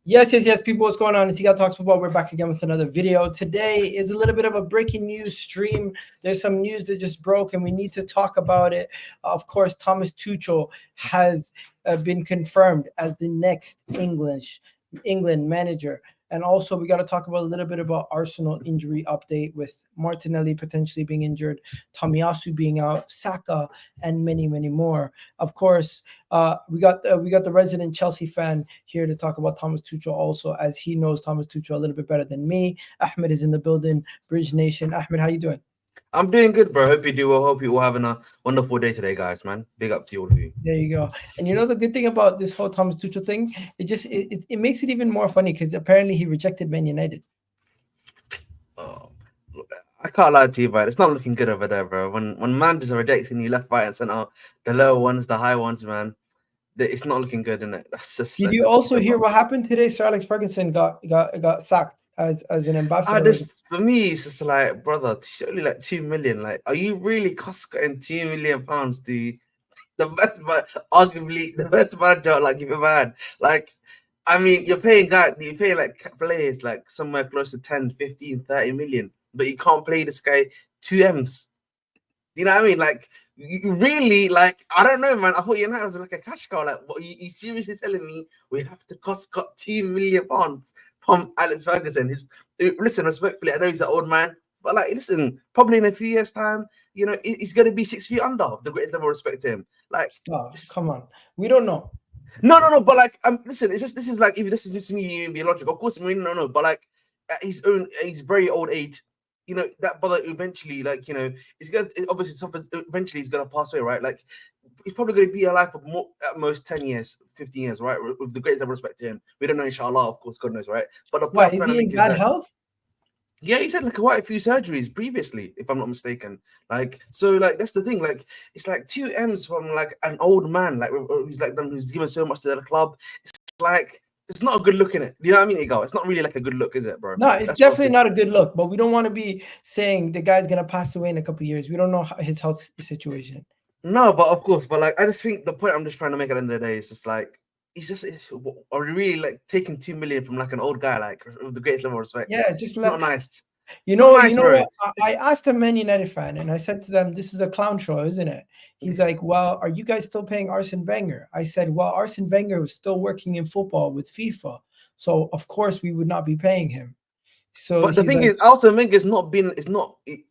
Yes. People, what's going on? It's Got Talks Football. We're back again with another video. Today is a little bit of a breaking news stream. There's some news that just broke, and we need to talk about it. Of course, Thomas Tuchel has been confirmed as the next England manager. And also, we got to talk about a little bit about Arsenal injury update with Martinelli potentially being injured, Tomiyasu being out, Saka, and many more. Of course, we got the resident Chelsea fan here to talk about Thomas Tuchel also, as he knows Thomas Tuchel a little bit better than me. Ahmed is in the building, Bridge Nation. Ahmed, how you doing? I'm doing good, bro. Hope you do well. Hope you're all having a wonderful day today, guys, man. Big up to all of you. There you go. And you know the good thing about this whole Thomas Tuchel thing, it makes it even more funny because apparently he rejected Man United. Oh, I can't lie to you, but it's not looking good over there, bro. When managers are rejecting you left, right, and center, the lower ones, the high ones, man, it's not looking good, innit? That's just. Did you also hear what happened today? Sir Alex Ferguson got sacked as an ambassador. For me, it's just like, brother, it's only like 2 million. Like, are you really cutting £2 million to the best, arguably the best manager like you've ever had? Like, I mean, you're paying like players like somewhere close to 10, 15, 30 million, but you can't play this guy 2 M's. You know what I mean? Like, you really, like, I don't know, man. I thought United was like a cash cow. Like, what, you seriously telling me we have to cut £2 million from Alex Ferguson? Listen, respectfully, I know he's an old man, but like, listen, probably in a few years' time, you know, he's going to be 6 feet under. The greatest level of respect to him. Like, come on, we don't know. No, but like, listen, it's just this is like, if this is just me being logical, of course, I mean, no, but like, at his very old age, you know, that brother eventually, like, you know, he's gonna eventually he's gonna pass away, right? Like, he's probably gonna be alive for at most 10 years, 15 years, right? With the greatest level of respect to him. We don't know, inshallah, of course, God knows, right? But the point is he in bad health? Yeah, he's had like quite a few surgeries previously, if I'm not mistaken. Like, so like that's the thing. Like, it's like 2 M's from like an old man, like who's given so much to the club. It's like, it's not a good look in it. You know what I mean, Igal? It's not really like a good look, is it, bro? No, it's definitely not a good look. But we don't want to be saying the guy's gonna pass away in a couple of years. We don't know his health situation. No, but of course, but like, I just think the point I'm just trying to make at the end of the day is just like, are we really like taking 2 million from like an old guy, like with the greatest level of respect? Yeah, just not nice. You know what? I asked a Man United fan, and I said to them, "This is a clown show, isn't it?" He's like, "Well, are you guys still paying Arsene Wenger?" I said, "Well, Arsene Wenger was still working in football with FIFA, so of course we would not be paying him." So, but the thing is, Arsene Wenger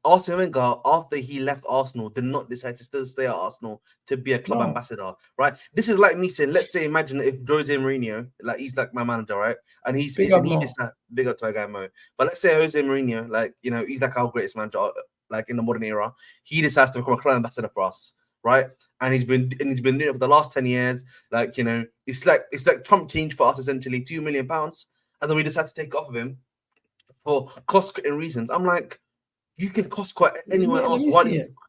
Arsene Wenger, after he left Arsenal, did not decide to still stay at Arsenal to be a club ambassador, right? This is like me saying, let's say, imagine if Jose Mourinho, like, he's like my manager, right? And he decided, big up to our guy Mo. But let's say Jose Mourinho, like, you know, he's like our greatest manager, like in the modern era. He decides to become a club ambassador for us, right? And he's been doing it for the last 10 years. Like, you know, it's like Trump change for us, essentially, £2 million, and then we decide to take it off of him for cost-cutting reasons. I'm like, you can cost-cut anyone else.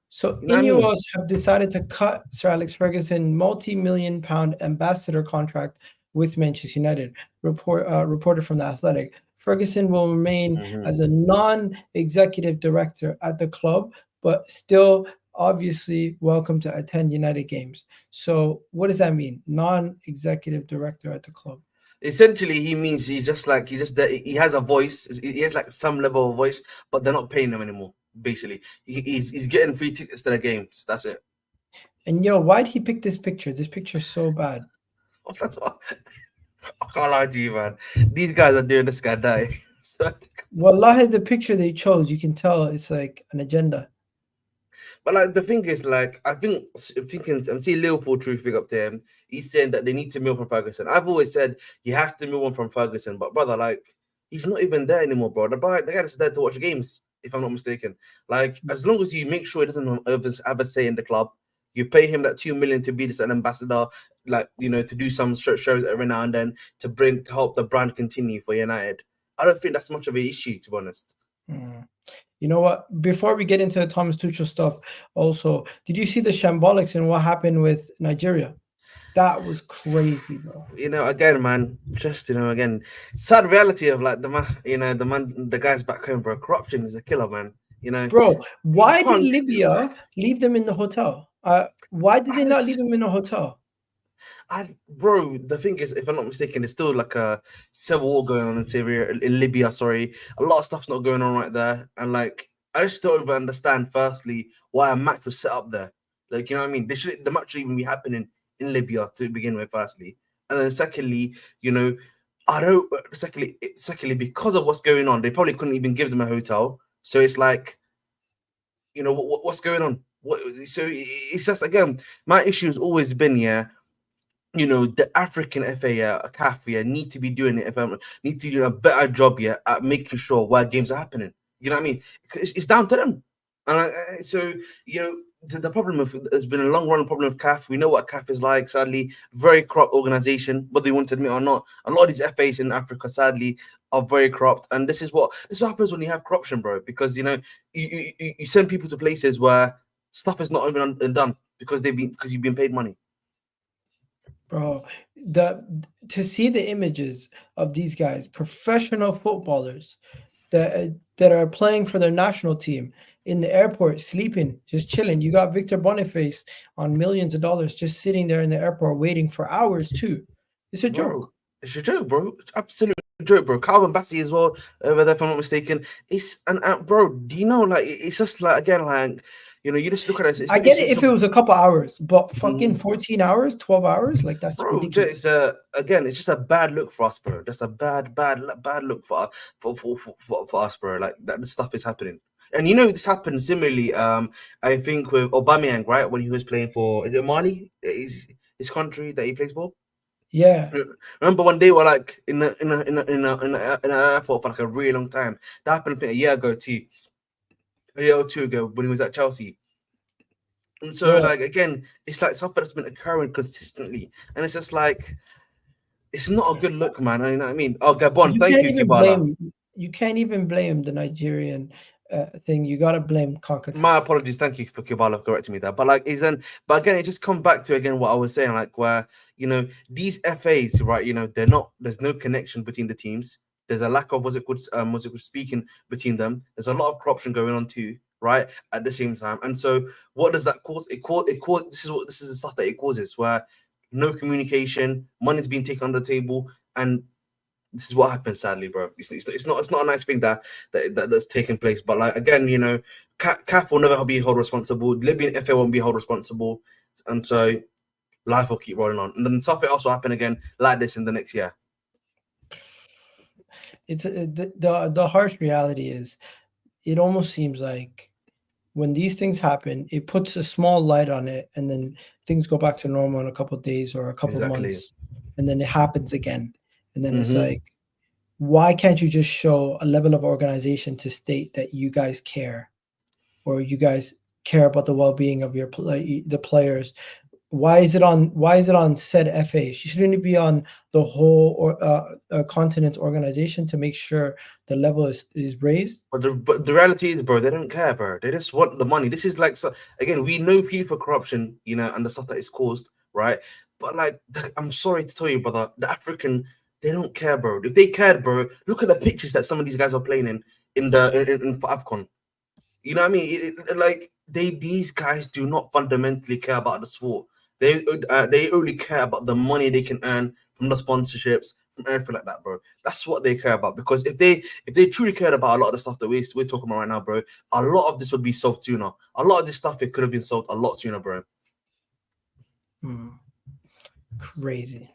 So INEOS have decided to cut Sir Alex Ferguson multi-million-pound ambassador contract with Manchester United. Reported from The Athletic. Ferguson will remain as a non-executive director at the club, but still obviously welcome to attend United games. So what does that mean? Non-executive director at the club. Essentially, he means he has a voice. He has like some level of voice, but they're not paying him anymore. Basically, he's getting free tickets to the games. That's it. And why'd he pick this picture? This picture's so bad. That's what I can't lie to you, man. These guys are doing this guy die. Wallahi, the picture they chose, you can tell it's like an agenda. But like, the thing is, like, I'm seeing Liverpool truth big up to him. He's saying that they need to move from Ferguson. I've always said you have to move on from Ferguson, but brother, like, he's not even there anymore, bro. The guy is there to watch games, if I'm not mistaken. Like, as long as you make sure he doesn't have a say in the club, you pay him that 2 million to be an ambassador, like, you know, to do some shows every now and then to help the brand continue for United. I don't think that's much of an issue, to be honest. You know what? Before we get into the Thomas Tuchel stuff, also, did you see the shambolics and what happened with Nigeria? That was crazy, bro. You know, again, man, just, you know, again, sad reality of like the guys back home, bro. Corruption is a killer, man. You know, bro. Why did Libya leave them in the hotel? Why did they not leave them in a hotel? Bro, the thing is, if I'm not mistaken, there's still like a civil war going on in Syria, in Libya. Sorry, a lot of stuff's not going on right there, and like I just don't even understand. Firstly, why a match was set up there. Like, you know what I mean? The match should even be happening in Libya to begin with. Firstly, and then secondly, you know, I don't. Secondly, because of what's going on, they probably couldn't even give them a hotel. So it's like, you know, what's going on? So it's just, again, my issue has always been, yeah, you know, the African FA, yeah, CAF, yeah, need to be doing it. Need to do a better job, yeah, at making sure where games are happening. You know what I mean? It's down to them. And so, you know, the problem of has been a long run problem of CAF. We know what CAF is like. Sadly, very corrupt organization, whether they want to admit or not. A lot of these FAs in Africa, sadly, are very corrupt. And this is what happens when you have corruption, bro. Because, you know, you send people to places where stuff is not even done because you've been paid money. Bro, to see the images of these guys, professional footballers that are playing for their national team in the airport, sleeping, just chilling. You got Victor Boniface on millions of dollars just sitting there in the airport waiting for hours too. It's a Bro, joke. it's a joke, bro. It's absolute joke, bro. Calvin Bassey as well, over there, if I'm not mistaken. It's bro. Do you know, like, it's just like, again, like, you know, you just look at it. I get it if it was a couple hours, but fucking 14 hours, 12 hours, like that's bro, ridiculous. it's again, it's just a bad look for us, bro. Just a bad look for us, bro. Like, that stuff is happening. And you know, this happened similarly. I think with Aubameyang, right, when he was playing for, is it Mali? His country that he plays for. Yeah. Remember one day we're like in an airport for like a really long time. That happened, I think, a year or two ago when he was at Chelsea. And so, Bro, like, again, it's like something that's been occurring consistently, and it's just like, it's not a good look, man. You know what I mean? Oh, Gabon, you thank can't you, even Kibala. blame you can't even blame the Nigerian thing. You gotta blame CONCACAF. My apologies. Thank you for Kibala correcting me there. But like, but again, it just comes back to, again, what I was saying, like, where, you know, these FAs, right? You know, there's no connection between the teams. There's a lack of speaking between them. There's a lot of corruption going on too, right? At the same time, and so what does that cause? This is the stuff that it causes, where no communication, money's being taken on the table, and this is what happens, sadly, bro. It's not a nice thing that's taking place. But like, again, you know, CAF will never be held responsible. Libyan FA won't be held responsible, and so life will keep rolling on. And then stuff will also happen again like this in the next year. It's the harsh reality is, it almost seems like when these things happen, it puts a small light on it, and then things go back to normal in a couple of days or a couple of Exactly. months, and then it happens again, and then it's Mm-hmm. like, why can't you just show a level of organization to state that you guys care, or you guys care about the well-being of the players? Why is it on said FA? Shouldn't it be on the whole continent's organization to make sure the level is raised? But the reality is, bro, they don't care, bro. They just want the money. This is like, so again, we know people corruption, you know, and the stuff that is caused, right? But like, I'm sorry to tell you, brother, the African, they don't care, bro. If they cared, bro, look at the pictures that some of these guys are playing in for AFCON. You know what I mean? Like, these guys do not fundamentally care about the sport. They only care about the money they can earn from the sponsorships, from everything like that, bro. That's what they care about. Because if they truly cared about a lot of the stuff that we're talking about right now, bro, a lot of this would be solved sooner. A lot of this stuff, it could have been solved a lot sooner, bro. Crazy.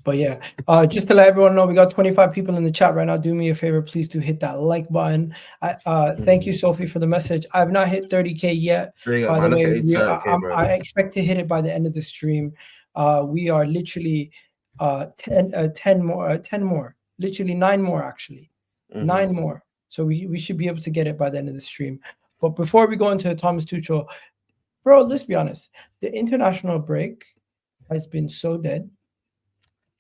But yeah, just to let everyone know, we got 25 people in the chat right now. Do me a favor, please do hit that like button. Thank you, Sophie, for the message. I have not hit 30K yet. There you go, By man. the Let's way, get it, okay, bro. I expect to hit it by the end of the stream. We are literally 10 more, literally 9 more, actually. 9 more. So we should be able to get it by the end of the stream. But before we go into Thomas Tuchel, bro, let's be honest. The international break has been so dead.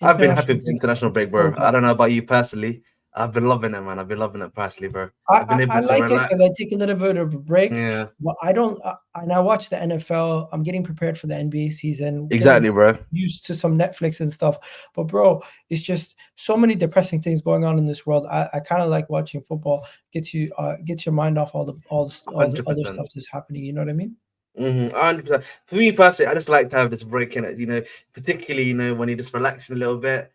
I've been happy with this international break, bro. I don't know about you personally. I've been loving it, man. I've been loving it personally, bro. I've been able I to like relax. it because I take a little bit of a break. Yeah. But I don't. And I watch the NFL. I'm getting prepared for the NBA season. Exactly, bro. Used to some Netflix and stuff. But bro, it's just so many depressing things going on in this world. I kind of like watching football. Gets your mind off all the other stuff that's happening. You know what I mean? 100%. For me personally, I just like to have this break in it, particularly, when you're just relaxing a little bit,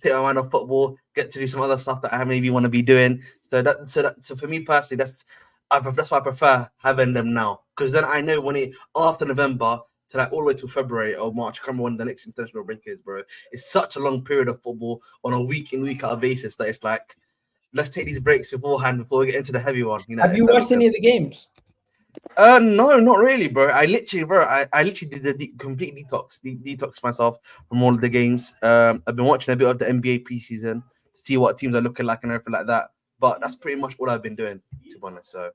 take my mind off football, get to do some other stuff that I maybe want to be doing. So for me personally, that's why I prefer having them now, because then I know after November to like all the way to February or March, I can't remember when the next international break is, bro. It's such a long period of football on a week in, week out basis that it's like, let's take these breaks beforehand before we get into the heavy one. Have If you that watched makes any of sense. the games? No, not really, bro. I literally did the complete detox myself from all of the games. I've been watching a bit of the NBA preseason to see what teams are looking like and everything like that. But that's pretty much all I've been doing, to be honest. So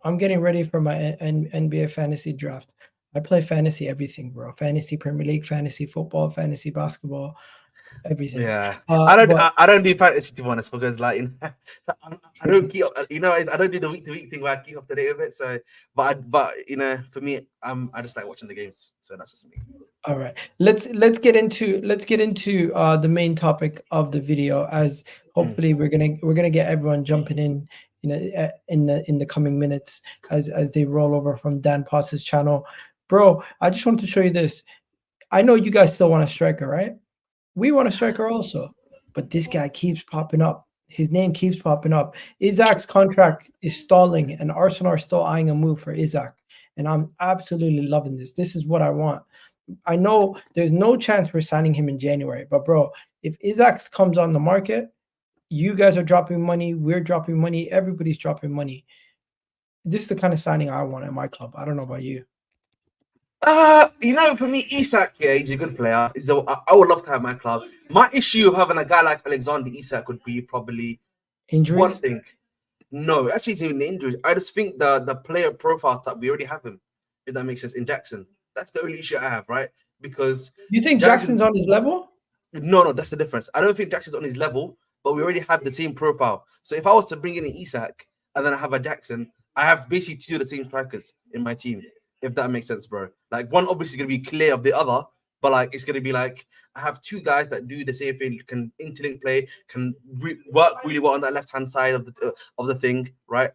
I'm getting ready for my NBA fantasy draft. I play fantasy everything, bro. Fantasy Premier League, fantasy football, fantasy basketball, everything. yeah, But I don't do fantasy, to be honest, because like I don't keep I don't do the week to week thing where I keep up to date with it. So, but for me, I just like watching the games. So that's just me. all right, let's get into the main topic of the video, as hopefully we're gonna get everyone jumping in in the coming minutes as they roll over from Dan Potts' channel. Bro, I just wanted to show you this. I know you guys still want a striker, right? We want a striker also, but this guy keeps popping up. His name keeps popping up. Isak's contract is stalling, and Arsenal are still eyeing a move for Isak. And I'm absolutely loving this. This is what I want. I know there's no chance we're signing him in January, but bro, if Isak comes on the market, you guys are dropping money, we're dropping money, everybody's dropping money. This is the kind of signing I want at my club. I don't know about you. For me, Isak, yeah, he's a good player. I would love to have my club. My issue of having a guy like Alexander Isak would be probably one Injuries? thing. No, actually, it's even the injuries. I just think the player profile type, we already have him, if that makes sense, in Jackson. That's the only issue I have, right? Because You think Jackson's on his level? No, that's the difference. I don't think Jackson's on his level, but we already have the same profile. So if I was to bring in an Isak and then I have a Jackson, I have basically two of the same strikers in my team, if that makes sense, bro. Like, one obviously going to be clear of the other, but like it's going to be like I have two guys that do the same thing, can interlink play, can work really well on that left-hand side of the thing, right?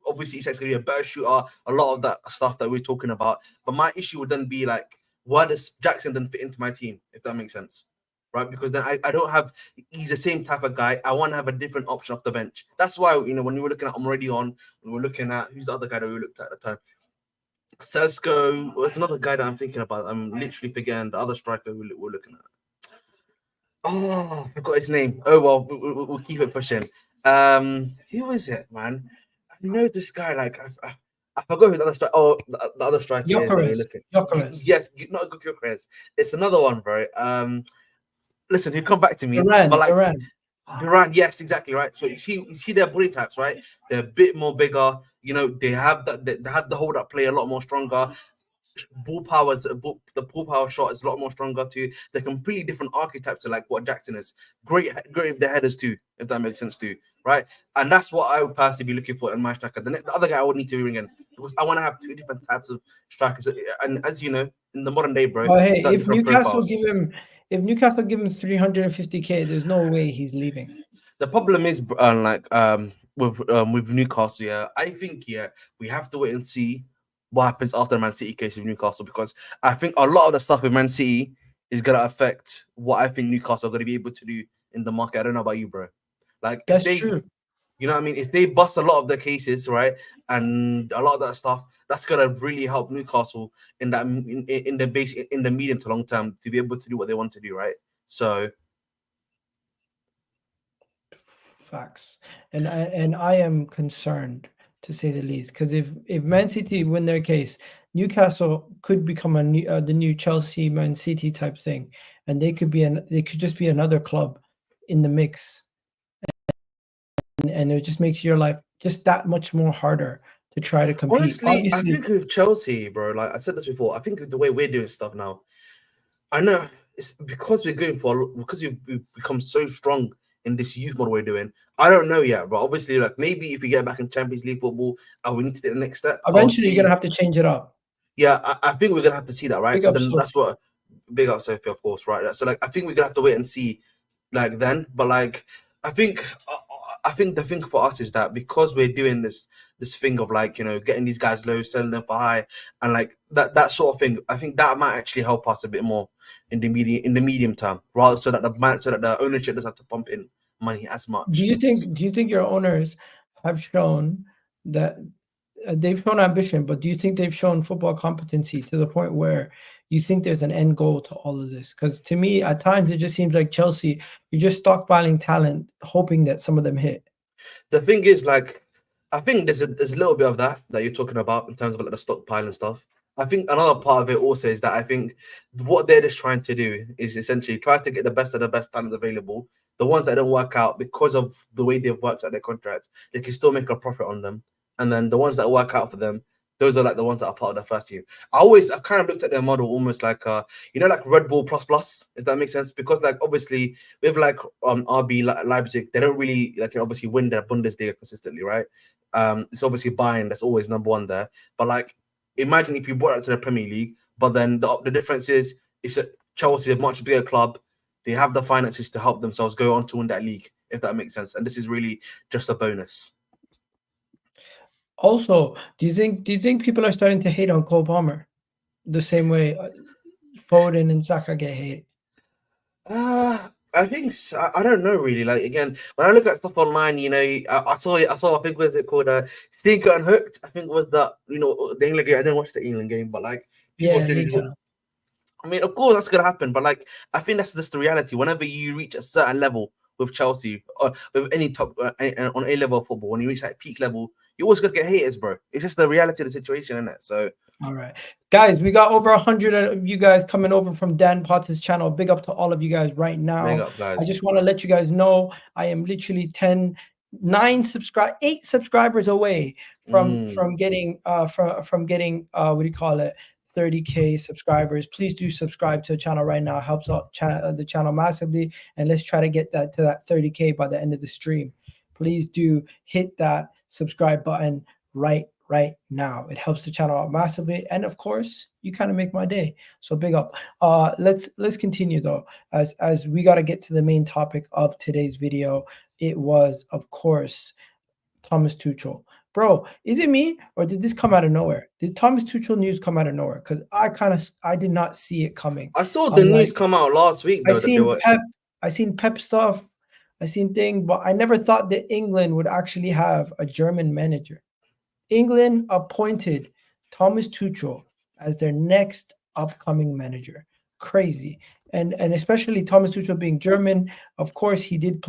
Obviously Isak's going to be a better shooter, a lot of that stuff that we're talking about. But my issue would then be like, why does Jackson then fit into my team, if that makes sense? Right, because then I don't have, he's the same type of guy. I want to have a different option off the bench. That's why, when we were looking at, I'm already on, when we were looking at, who's the other guy that we looked at the time? Cesc, it's another guy that I'm thinking about. I'm literally forgetting the other striker we're looking at. Oh, I forgot his name. Oh, well, we'll keep it pushing. Who is it, man? I know this guy, like, I forgot who the other striker, the other striker is that we're looking at. Yes, not Gyökeres. It's another one, bro. Listen, he'll come back to me. Duran, yes, exactly right. So you see their body types, right? They're a bit more bigger. They have the hold up play a lot more stronger. Ball power the ball power shot is a lot more stronger too. They're completely different archetypes to like what Jackson is. Great with the headers too, if that makes sense too, right? And that's what I would personally be looking for in my striker. The other guy I would need to bring in, because I want to have two different types of strikers. And as you know, in the modern day, bro, hey, if Newcastle give him 350K, there's no way he's leaving. The problem is, with Newcastle, yeah, I think we have to wait and see what happens after the Man City case with Newcastle, because I think a lot of the stuff with Man City is gonna affect what I think Newcastle are gonna be able to do in the market. I don't know about you, bro. Like, that's true. You know what I mean? If they bust a lot of the cases, right, and a lot of that stuff, that's gonna really help Newcastle in the medium to long term to be able to do what they want to do, right? So. Facts. And I am concerned, to say the least, because if Man City win their case, Newcastle could become the new Chelsea, Man City type thing, and they could just be another club in the mix, and it just makes your life just that much more harder to try to compete. Honestly, obviously, I think with Chelsea, bro, like I said this before, I think the way we're doing stuff now, I know it's because because we've become so strong in this youth model we're doing. I don't know yet, but obviously, like, maybe if we get back in Champions League football and we need to take the next step, eventually you're gonna have to change it up. Yeah, I think we're gonna have to see that, right? Big so up then Sophie. That's what big up Sophie, of course, right? So like, I think we're gonna have to wait and see, like, then. But like, I think the thing for us is that because we're doing this this thing of like, you know, getting these guys low, selling them for high, and like that sort of thing. I think that might actually help us a bit more in the medium term, rather so that the ownership doesn't have to pump in money as much. Do you think your owners have shown that they've shown ambition, but do you think they've shown football competency to the point where you think there's an end goal to all of this? Because to me, at times, it just seems like Chelsea, you're just stockpiling talent, hoping that some of them hit. The thing is, like, I think there's a little bit of that you're talking about in terms of like the stockpile and stuff. I think another part of it also is that I think what they're just trying to do is essentially try to get the best of the best talent available. The ones that don't work out because of the way they've worked out their contracts, they can still make a profit on them. And then the ones that work out for them, those are like the ones that are part of the first team. I've kind of looked at their model almost like you know, like Red Bull plus, if that makes sense. Because like obviously with like RB Leipzig, they don't really like obviously win the Bundesliga consistently, right? It's obviously Bayern that's always number one there. But like imagine if you brought it to the Premier League, but then the difference is it's a Chelsea, a much bigger club. They have the finances to help themselves go on to win that league, if that makes sense. And this is really just a bonus. Also, do you think people are starting to hate on Cole Palmer the same way Foden and Saka get hate? I think I don't know really. Like again, when I look at stuff online, you know, I saw I think was it called Sneaker and Hooked. I think it was the the England game. I didn't watch the England game, but like people say this. I mean, of course that's gonna happen, but like I think that's just the reality. Whenever you reach a certain level with Chelsea or with any top on A level of football, when you reach that peak level, you always gonna get haters, bro. It's just the reality of the situation, isn't it? So. All right, guys, we got over 100 of you guys coming over from Dan Potter's channel. Big up to all of you guys right now. Big up, guys. I just want to let you guys know I am literally 8 subscribers away from getting from getting what do you call it, 30K subscribers. Please do subscribe to the channel right now. It helps out the channel massively, and let's try to get that to that 30K by the end of the stream. Please do hit that subscribe button right now. It helps the channel out massively, and of course you kind of make my day, so big up. Let's continue though, as we got to get to the main topic of today's video. It was, of course, Thomas Tuchel. Bro, is it me or did this come out of nowhere? Did Thomas Tuchel news come out of nowhere? Because I did not see it coming. I saw the news come out last week though. I seen Pep stuff, I seen thing, but I never thought that England would actually have a German manager. England appointed Thomas Tuchel as their next upcoming manager. Crazy. And especially Thomas Tuchel being German. Of course, he did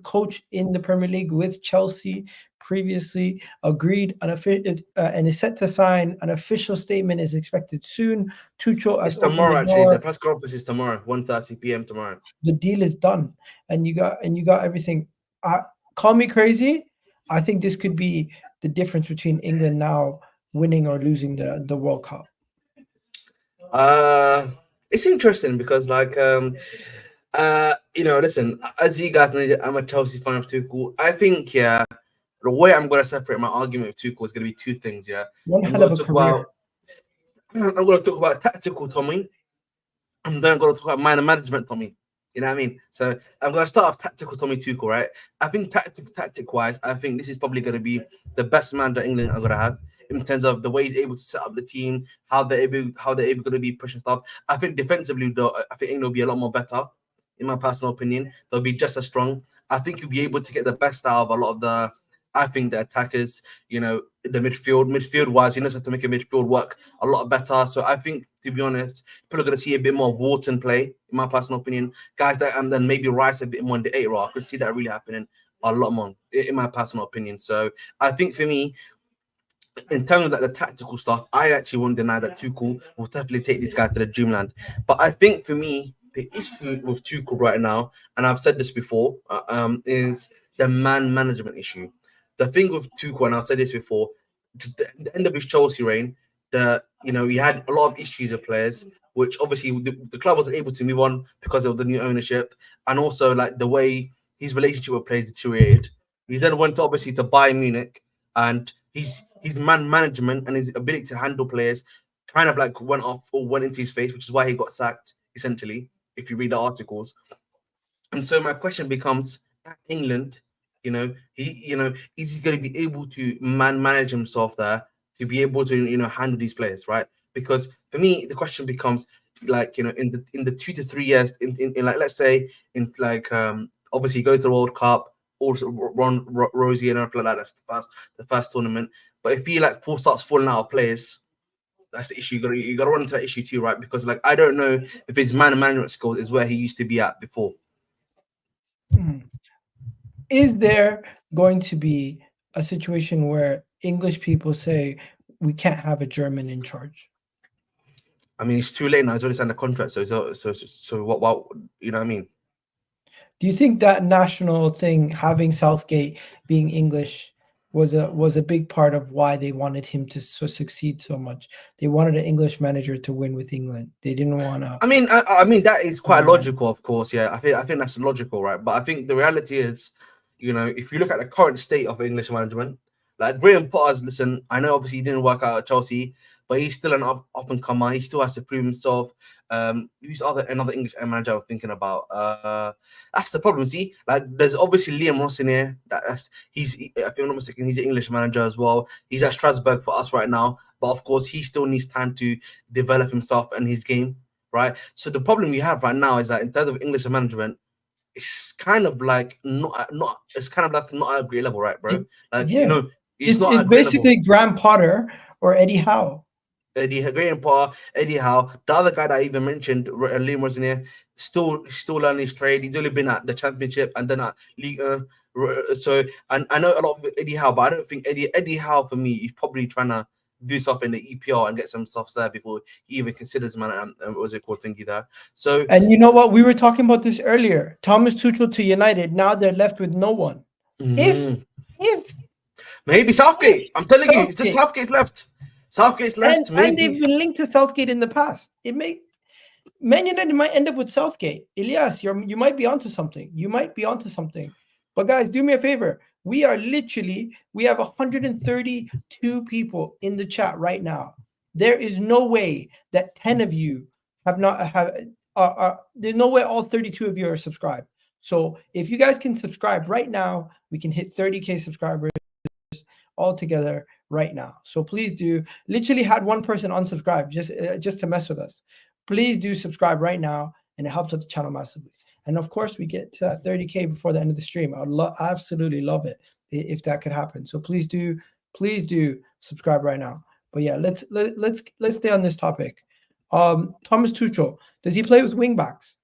coach in the Premier League with Chelsea previously, agreed and is set to sign. An official statement is expected soon. Tuchel it's tomorrow, actually. The press conference is tomorrow, 1:30 p.m. tomorrow. The deal is done. And you got everything. Call me crazy. I think this could be the difference between England now winning or losing the World Cup. It's interesting because like listen, as you guys know, I'm a Chelsea fan of Tuchel. I think the way I'm going to separate my argument with Tuchel is going to be two things. I'm going to talk about tactical Tommy, and then I'm going to talk about minor management Tommy. You know what I mean? So I'm going to start off tactical Tommy Tuchel, right? I think tactic-wise, I think this is probably going to be the best man that England are going to have in terms of the way he's able to set up the team, how they're able to be pushing stuff. I think defensively, though, I think England will be a lot more better, in my personal opinion. They'll be just as strong. I think you'll be able to get the best out of a lot of the attackers, the midfield-wise, he knows how to make a midfield work a lot better. So I think, to be honest, people are going to see a bit more Wharton play, in my personal opinion. Guys that and then maybe Rice a bit more in the 8 role. I could see that really happening a lot more, in my personal opinion. So I think for me, in terms of like the tactical stuff, I actually won't deny that Tuchel will definitely take these guys to the dreamland. But I think for me, the issue with Tuchel right now, and I've said this before, is the man management issue. The thing with Tuchel, and I've said this before, the end of his Chelsea reign, he had a lot of issues with players, which obviously the club wasn't able to move on because of the new ownership, and also like the way his relationship with players deteriorated. He then went obviously to Bayern Munich, and his man management and his ability to handle players kind of like went into his face, which is why he got sacked, essentially, if you read the articles. And so my question becomes, at England, is he going to be able to manage himself there to be able to handle these players, right? Because for me, the question becomes like in the 2 to 3 years, in like let's say in like obviously go to the World Cup, also run Rosie and everything like that. That's the first tournament. But if he like starts falling out of players, that's the issue. You gotta run into that issue too, right? Because like I don't know if his management skills is where he used to be at before. Is there going to be a situation where English people say we can't have a German in charge? I mean, it's too late now. He's already signed a contract, so what? You know what I mean? Do you think that national thing, having Southgate being English, was a big part of why they wanted him to succeed so much? They wanted an English manager to win with England. They didn't want to. I mean that is quite logical, of course. Yeah, I think that's logical, right? But I think the reality is, if you look at the current state of English management, like Graham Potter's, listen, I know obviously he didn't work out at Chelsea, but he's still an up and comer. He still has to prove himself. Who's another English manager I'm thinking about? That's the problem. See, like there's obviously Liam Ross in here. If I'm not mistaken, he's an English manager as well. He's at Strasbourg for us right now, but of course he still needs time to develop himself and his game, right? So the problem we have right now is that in terms of English management, it's kind of like not it's kind of like not at a great level, right, bro? Like it's not it's basically Graham Potter or Eddie Howe. Graham Potter, Eddie Howe, the other guy that I even mentioned, Liam was in here, still learning his trade. He's only been at the Championship and then at League. So, and I know a lot of Eddie Howe, but I don't think Eddie Howe for me is probably trying to do stuff in the EPL and get some stuff there before he even considers what was it called thingy there. So, and you know what, we were talking about this earlier. Thomas Tuchel to United. Now they're left with no one. If maybe Southgate, I'm telling you, it's just Southgate's left. Southgate's left, and they've been linked to Southgate in the past. Man United might end up with Southgate. Elias, you might be onto something. But guys, do me a favor. We have 132 people in the chat right now. There is no way that 10 of you there's no way all 32 of you are subscribed. So if you guys can subscribe right now, we can hit 30K subscribers all together right now. So please do. Literally had one person unsubscribe just to mess with us. Please do subscribe right now, and it helps out the channel massively. And of course, we get to 30K before the end of the stream. I'd absolutely love it if that could happen. So please do subscribe right now. But yeah, let's stay on this topic. Thomas Tuchel, does he play with wing backs?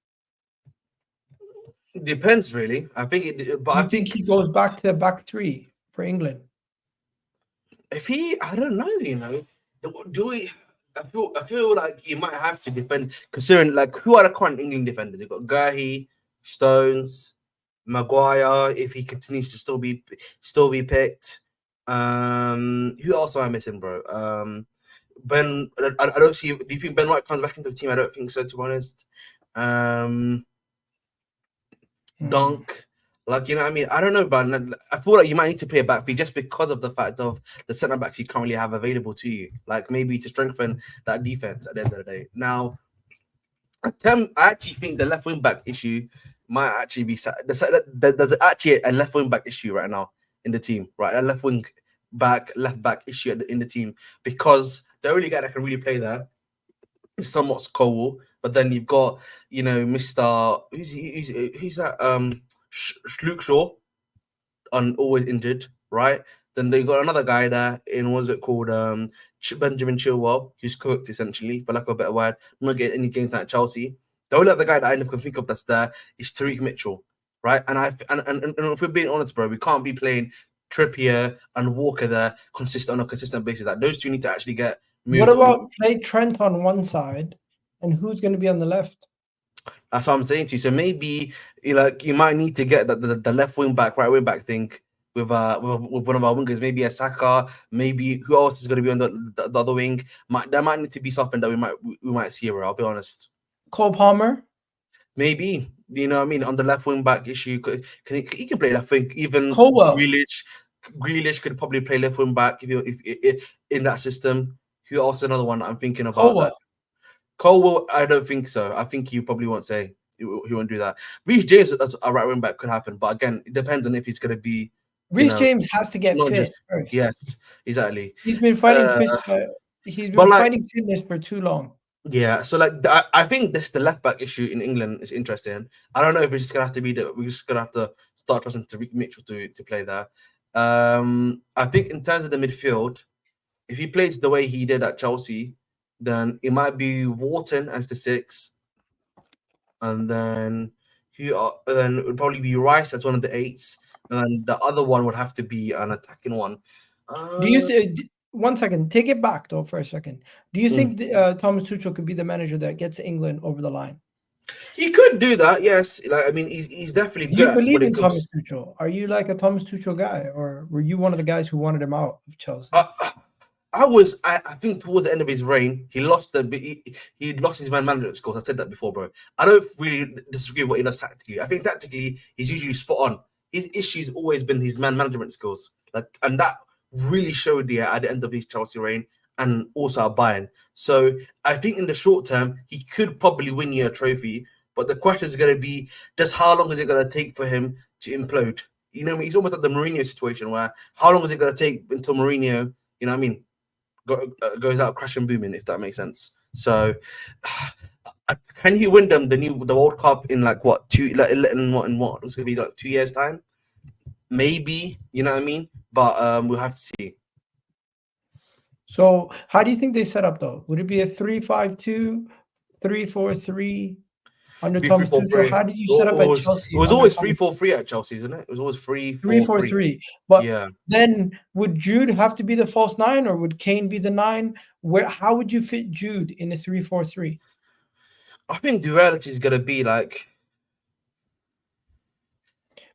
It depends, really. I think I think he goes back to back three for England. I don't know, do we? I feel like you might have to defend, considering like who are the current England defenders? You've got Gahi, Stones, Maguire. If he continues to still be picked, who else am I missing, bro? Ben, I don't see. Do you think Ben White comes back into the team? I don't think so, to be honest. Dunk. Like, you know what I mean? I don't know, but I feel like you might need to play a back just because of the fact of the centre backs you currently have available to you. Like, maybe to strengthen that defense at the end of the day. Now, I actually think the left wing back issue might actually be there's actually a left wing back issue right now in the team, right? A left back issue in the team, because the only guy that can really play there is somewhat Scowell, but then you've got Mr. who's that Luke Shaw, always injured, right? Then they got another guy there in Benjamin Chilwell, who's cooked essentially, for lack of a better word, not getting any games at Chelsea. The only other guy that I can think of that's there is Tariq Mitchell, right? And if we're being honest, bro, we can't be playing Trippier and Walker there on a consistent basis. Like, those two need to actually get moved. What about play Trent on one side, and who's going to be on the left? That's what I'm saying to you. So maybe you might need to get the left wing back, right wing back thing with one of our wingers, maybe a Saka, maybe who else is going to be on the other wing. There might need to be something that we might see here. I'll be honest. Cole Palmer, maybe. You know what I mean? On the left wing back issue, he can play left wing. Even Colwell. Grealish could probably play left wing back if in that system. Who else? Another one that I'm thinking about. Colwell, I don't think so. I think you probably won't say. he won't do that. Reece James as a right wing back could happen, but again, it depends on if he's going to be. Reece James has to get not fit just first. yes, exactly. He's been fighting fighting fitness for too long. Yeah, so like I think the left back issue in England is interesting. I don't know if it's just gonna have to be that we're just gonna have to start trusting Tariq Mitchell to play there. I think in terms of the midfield, if he plays the way he did at Chelsea, then it might be Wharton as the 6, and then then it would probably be Rice as one of the 8s, and then the other one would have to be an attacking one. Do you see? One second, take it back though for a second. Do you think Thomas Tuchel could be the manager that gets England over the line? He could do that, yes. Like I mean, he's definitely good. Do you believe in Thomas Tuchel? Are you like a Thomas Tuchel guy, or were you one of the guys who wanted him out of Chelsea? I think towards the end of his reign, he lost his man management skills. I said that before, bro. I don't really disagree with what he does tactically. I think tactically he's usually spot on. His issue's always been his man management skills, and that really showed at the end of his Chelsea reign and also at Bayern. So I think in the short term he could probably win you a trophy, but the question is going to be just how long is it going to take for him to implode? You know what I mean? He's almost like the Mourinho situation where how long is it going to take until Mourinho, you know what I mean, goes out crashing booming, if that makes sense. So can he win them the World Cup in like what in what it's gonna be like 2 years time? Maybe, you know what I mean? But we'll have to see. So how do you think they set up though? Would it be a 3-5-2, 3-4-3 under Thomas Tuchel? How did you set up at Chelsea? It was always 3-4-3 at Chelsea, isn't it? It was always 3-4-3. But then would Jude have to be the false 9, or would Kane be the 9? How would you fit Jude in a 3-4-3? I think the reality is gonna be like,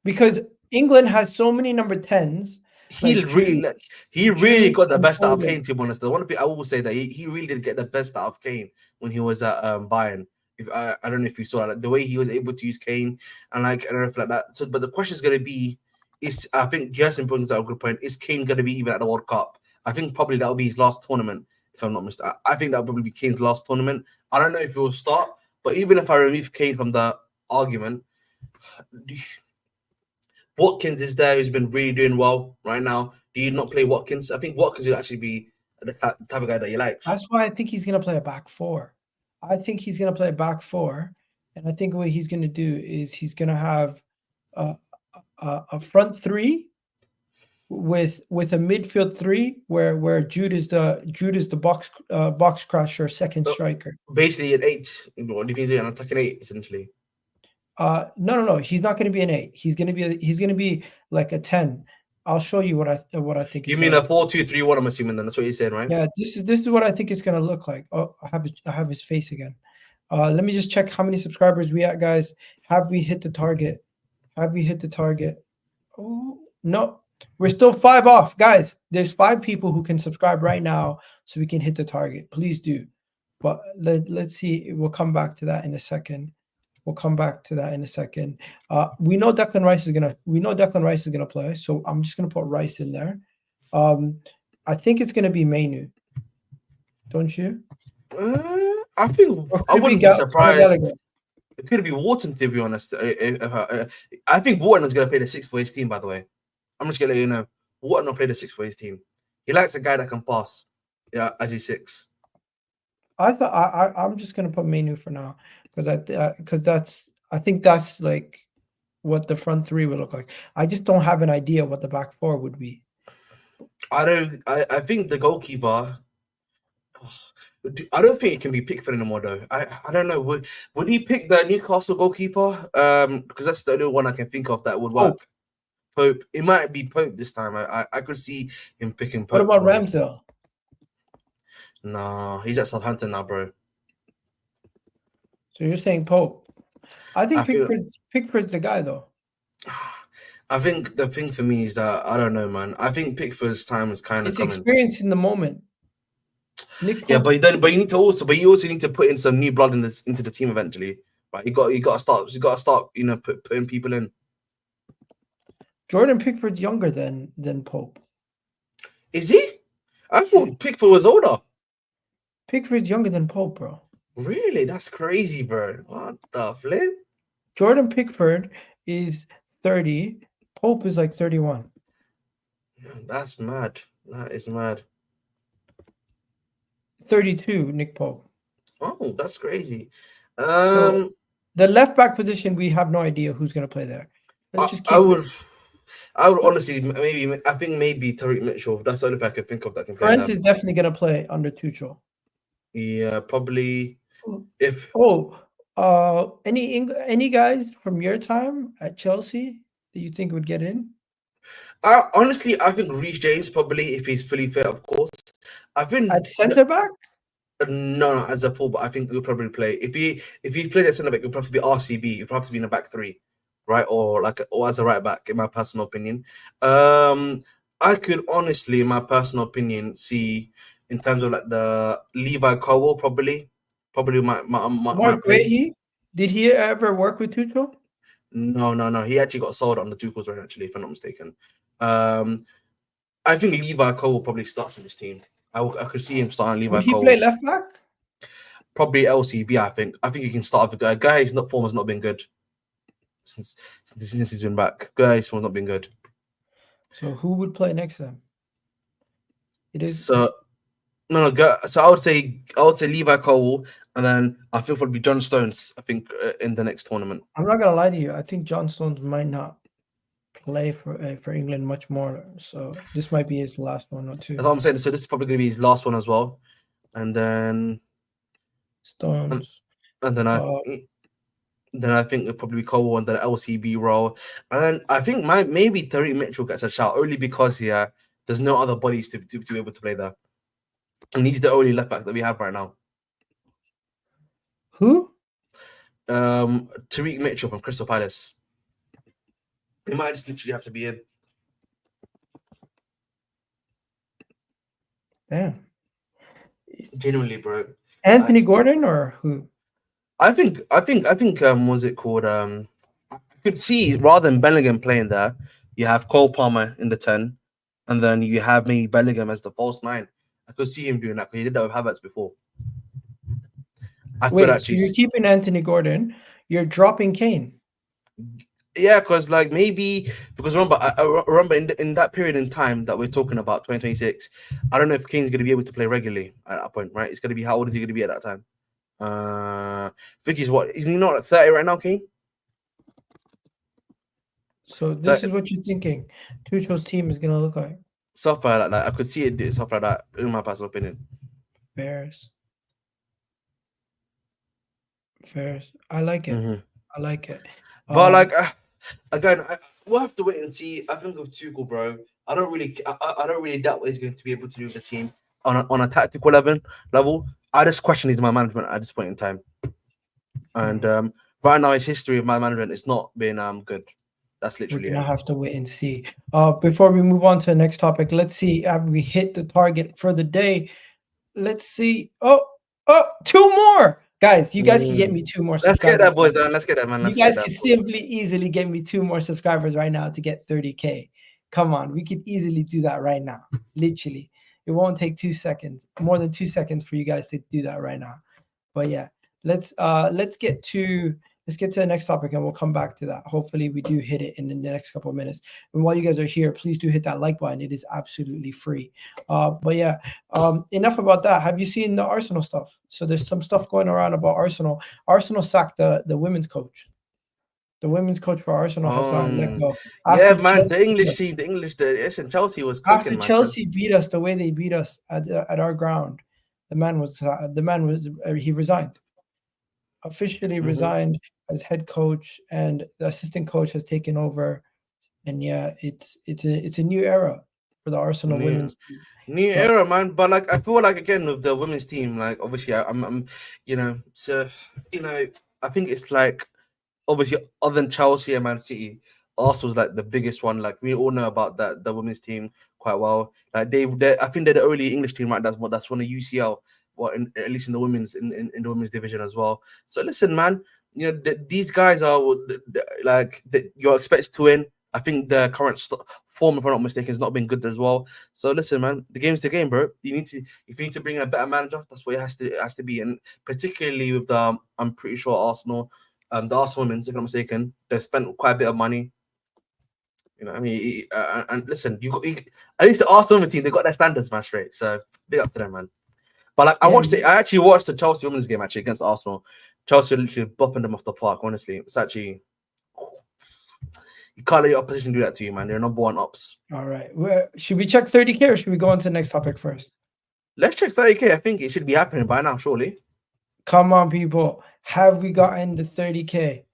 because England has so many number 10s. He really got the best out of Kane, to be honest. The one thing I will say that he really did get the best out of Kane when he was at Bayern. If I don't know if you saw like the way he was able to use Kane and like and everything like that. So, but the question is going to be, I think Gerson brings out a good point. Is Kane going to be even at the World Cup? I think probably that will be his last tournament, if I'm not mistaken. I think that will probably be Kane's last tournament. I don't know if he will start, but even if I remove Kane from the argument, Watkins is there, who's been really doing well right now. Do you not play Watkins? I think Watkins would actually be the type of guy that you like. That's why I think he's going to play a back 4. I think he's going to play a back 4, and I think what he's going to do is he's going to have a front 3 with a midfield 3 where Jude is the box crusher, second striker. Basically an 8. What do you think? An attacking 8 essentially. No. He's not going to be an 8. He's going to be like a 10. I'll show you what I think. You mean a 4-2-3-1? I'm assuming then that's what you're saying, right? Yeah, this is what I think it's going to look like. Oh, I have his face again. Let me just check how many subscribers we at, guys. Have we hit the target? Oh no, we're still 5 off, guys. There's 5 people who can subscribe right now, so we can hit the target. Please do. But let's see. We'll come back to that in a second. We know Declan Rice is gonna play, so I'm just gonna put Rice in there. I think it's gonna be Mainu. Don't you? I think I wouldn't be surprised. It could be Wharton, to be honest. I think Wharton is gonna play the 6 for his team. By the way, I'm just gonna let you know. Wharton will play the 6 for his team. He likes a guy that can pass. Yeah, as his 6. I'm just gonna put Mainu for now. Because I think that's like what the front 3 would look like. I just don't have an idea what the back 4 would be. I think the goalkeeper. I don't think it can be Pickford anymore though. I don't know. Would he pick the Newcastle goalkeeper? Because that's the only one I can think of that would work. Pope. It might be Pope this time. I could see him picking Pope. What about Ramsdale? No, he's at Southampton now, bro. So you're saying Pope? I think Pickford's the guy, though. I think the thing for me is that I don't know, man. I think Pickford's time is kind of coming. Experience in the moment. Yeah, but you also need to put in some new blood into the team eventually. Right? You got to start. You know, putting people in. Jordan Pickford's younger than Pope. Is he? I thought Pickford was older. Pickford's younger than Pope, bro. Really? That's crazy, bro. What the flip? Jordan Pickford is 30. Pope is like 31. That's mad. That is mad. 32, Nick Pope. Oh, that's crazy. So the left back position, we have no idea who's going to play there. Let's just I keep would, it. I would honestly I think maybe Tariq Mitchell. That's the only player I can think of that can play Trent there. is definitely going to play under Tuchel. Yeah, probably. If Any guys from your time at Chelsea that you think would get in? honestly, I think Reece James probably, if he's fully fit, of course. I think At centre back? no, as a fullback, I think he'll probably play. If he plays at centre back, he'll probably be RCB. He'll probably be in the back three, right, or as a right back, in my personal opinion. I could honestly, in my personal opinion, see in terms of like the Levi Cowell probably might Mark play. Guehi? Did he ever work with Tuchel? No. He actually got sold on the Tuchel's run, actually, if I'm not mistaken. I think Levi Cole probably starts in this team. I could see him starting Levi Would he Cole. play left back? Probably LCB, I think. I think he can start with a guy. Guy's form has not been good since he's been back. Guy's form has not been good. So who would play next to him? It is So so I would say Levi Cole, and then I think probably John Stones. I think in the next tournament. I'm not gonna lie to you. I think John Stones might not play for England much more. So this might be his last one or two. That's what I'm saying. So this is probably going to be his last one as well, and then Stones. and then I think it'll probably be Cole on the LCB role. And then I think maybe Tariq Mitchell gets a shout only because there's no other bodies to be able to play there. And he's the only left back that we have right now. Who? Tariq Mitchell from Crystal Palace. He might just literally have to be in. Damn. Genuinely, bro. Anthony Gordon or who? I think what's it called? I could see rather than Bellingham playing there, you have Cole Palmer in the 10, and then you have maybe Bellingham as the false 9. I could see him doing that because he did that with Havertz before. Wait, so you're keeping Anthony Gordon, you're dropping Kane. Yeah, because remember, I remember in that period in time that we're talking about, 2026, I don't know if Kane's going to be able to play regularly at that point, right? It's going to be, how old is he going to be at that time? I think is he not at 30 right now, Kane? So this is what you're thinking Tuchel's team is going to look like? Something like that. I could see it do something like that, in my personal opinion. Fairs. I like it. Mm-hmm. I like it. But again, we'll have to wait and see. I think with Tuchel, bro, I don't really doubt what he's going to be able to do with the team on a tactical level. I just question his management at this point in time. And right now, his history of my management is not been good. That's literally we're gonna have to wait and see. Before we move on to the next topic, let's see have we hit the target for the day. Let's see. Oh, 2 more. Guys, you guys can get me 2 more subscribers. Let's get that, boys, man. Let's get that, man. You guys can simply easily get me 2 more subscribers right now to get 30K. Come on, we could easily do that right now. Literally. It won't take 2 seconds, more than 2 seconds for you guys to do that right now. But yeah, let's get to the next topic and we'll come back to that. Hopefully we do hit it in the next couple of minutes. And while you guys are here, please do hit that like button. It is absolutely free. But yeah, enough about that. Have you seen the Arsenal stuff? So there's some stuff going around about Arsenal. Arsenal sacked the women's coach. The women's coach for Arsenal has gotten let go. Yeah, man, the English, Chelsea was cooking. After Chelsea beat us the way they beat us at our ground, he resigned. Officially resigned as head coach, and the assistant coach has taken over. And yeah, it's a new era for the Arsenal women's team. New era, man. But I feel like again with the women's team, obviously I'm I think it's obviously other than Chelsea and Man City, Arsenal's the biggest one. We all know about that the women's team quite well. I think they're the only English team, right? That's won the UCL. At least in the women's in the women's division as well. So listen, man, these guys are you're expected to win. I think the current form, if I'm not mistaken, has not been good as well. So listen, man, the game's the game, bro. If you need to bring in a better manager, that's what it has to be. And particularly with I'm pretty sure Arsenal, The Arsenal women's, if I'm not mistaken, they spent quite a bit of money. You know what I mean? And listen, at least the Arsenal women's team, they got their standards, man, straight. So big up to them, man. But like, I actually watched the Chelsea women's game actually against Arsenal. Chelsea were literally bopping them off the park. Honestly, it's actually, you can't let your opposition do that to you, man. They're number one ops. All right. Should we check 30K or should we go on to the next topic first? Let's check 30K. I think it should be happening by now, surely. Come on, people. Have we gotten the 30K?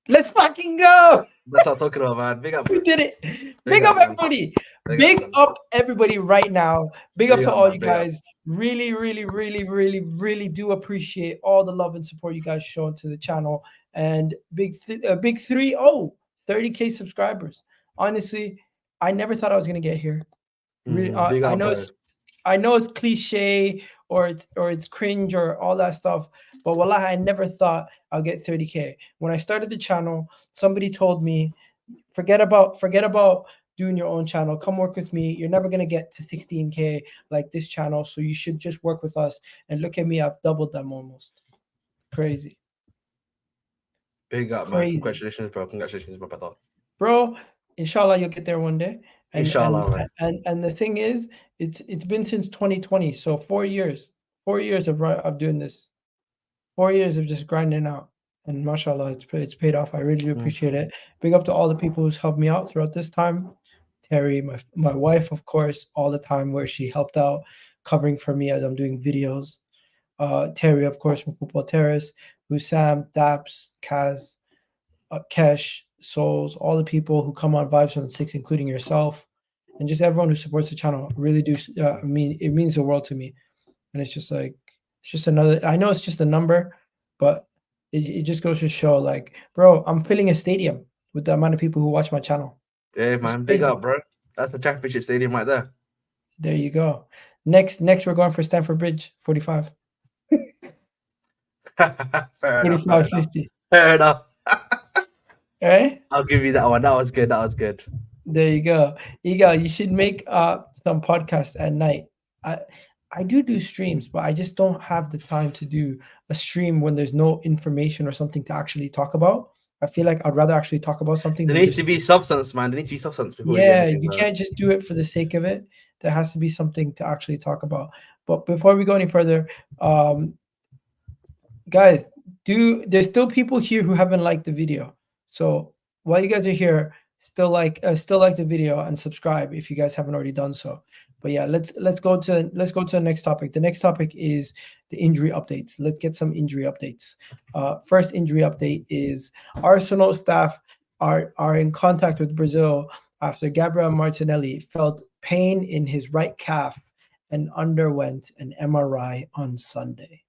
Let's fucking go. That's what I'm talking about, man. Big up. We did it. Big up, everybody. Big up, everybody, right now. Big up to all you guys. Really, really, really, really, really do appreciate all the love and support you guys show to the channel. And big 30K subscribers. Honestly, I never thought I was gonna get here. I know it's cliche or it's cringe or all that stuff, but wallahi, I never thought I'll get 30K. When I started the channel, somebody told me, forget about doing your own channel. Come work with me. You're never gonna get to 16K like this channel, so you should just work with us. And look at me, I've doubled them almost. Crazy. Big up, man. Congratulations, bro. Congratulations, my brother. Bro, inshallah, you'll get there one day. Inshallah, and the thing is, it's been since 2020, so 4 years. 4 years of doing this. 4 years of just grinding out, and mashallah, it's paid off. I really do appreciate it. Big up to all the people who's helped me out throughout this time. Terry, my wife, of course, all the time where she helped out covering for me as I'm doing videos. Terry, of course, from Football Terrace, Hussam, Daps, Kaz, Kesh, Souls, all the people who come on Vibes from the 6, including yourself, and just everyone who supports the channel. Really do. I mean, it means the world to me. And it's just like, it's just another, I know it's just a number, but it just goes to show, like, bro, I'm filling a stadium with the amount of people who watch my channel. Yeah, man. Big up, bro. That's the championship stadium right there. There you go. Next, we're going for Stamford Bridge, 45. Fair 45, 50. Fair enough. All right. I'll give you that one. That was good. There you go. You should make some podcasts at night. I do streams, but I just don't have the time to do a stream when there's no information or something to actually talk about. I feel like I'd rather actually talk about something. There needs to be substance, man. There needs to be substance. You can't just do it for the sake of it. There has to be something to actually talk about. But before we go any further, guys, there's still people here who haven't liked the video. So while you guys are here, still like the video and subscribe if you guys haven't already done so. But yeah, let's go to the next topic. The next topic is the injury updates. Let's get some injury updates. First injury update is Arsenal staff are in contact with Brazil after Gabriel Martinelli felt pain in his right calf and underwent an MRI on Sunday.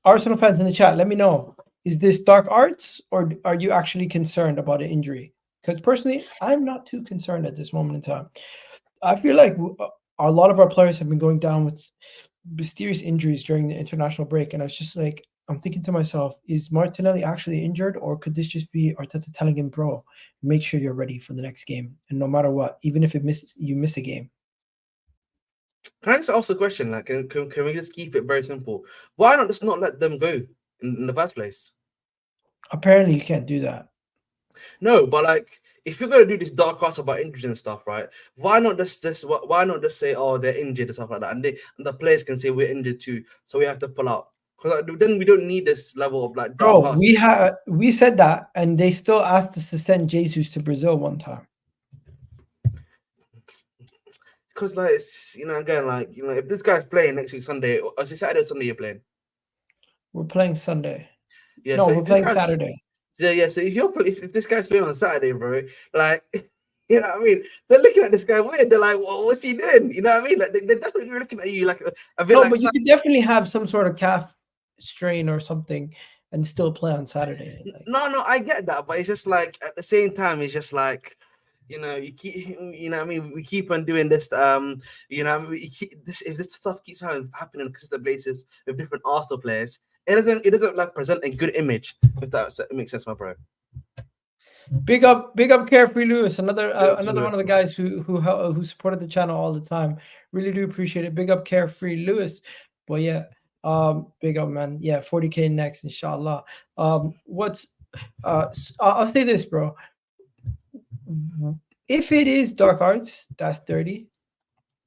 Arsenal fans in the chat, let me know. Is this dark arts, or are you actually concerned about an injury? Because personally, I'm not too concerned at this moment in time. I feel like a lot of our players have been going down with mysterious injuries during the international break. And I was just like, I'm thinking to myself, is Martinelli actually injured, or could this just be Arteta telling him, bro, make sure you're ready for the next game? And no matter what, even if you miss a game. Can I just ask a question? Like, can we just keep it very simple? Why not just not let them go in the first place? Apparently, you can't do that. No, but like, if you're gonna do this dark arts about injuries and stuff, right? Why not just Why not just say, oh, they're injured and stuff like that, and the players can say we're injured too, so we have to pull out. Because then we don't need this level of like dark arts. We said that, and they still asked us to send Jesus to Brazil one time. Because like, again, like, if this guy's playing next week Sunday, or is it Saturday or Sunday you're playing? We're playing Sunday. Yeah, no, so we're playing Saturday. Yeah. So if this guy's playing on Saturday, bro, like, you know what I mean? They're looking at this guy weird. They're like, well, what's he doing? You know what I mean? Like, they're definitely looking at you like a bit. No, but you could definitely have some sort of calf strain or something and still play on Saturday. Like, no, I get that, but it's just like at the same time, it's just like, you keep, what I mean? We keep on doing this. If this stuff keeps happening on consistent basis with different Arsenal players, it doesn't like present a good image. If that makes sense, my bro. Big up, Carefree Lewis, another one of the guys who supported the channel all the time. Really do appreciate it. Big up, Carefree Lewis. But yeah, Big up, man. Yeah, 40K next, inshallah. What's I'll say this, bro. If it is dark arts, that's 30.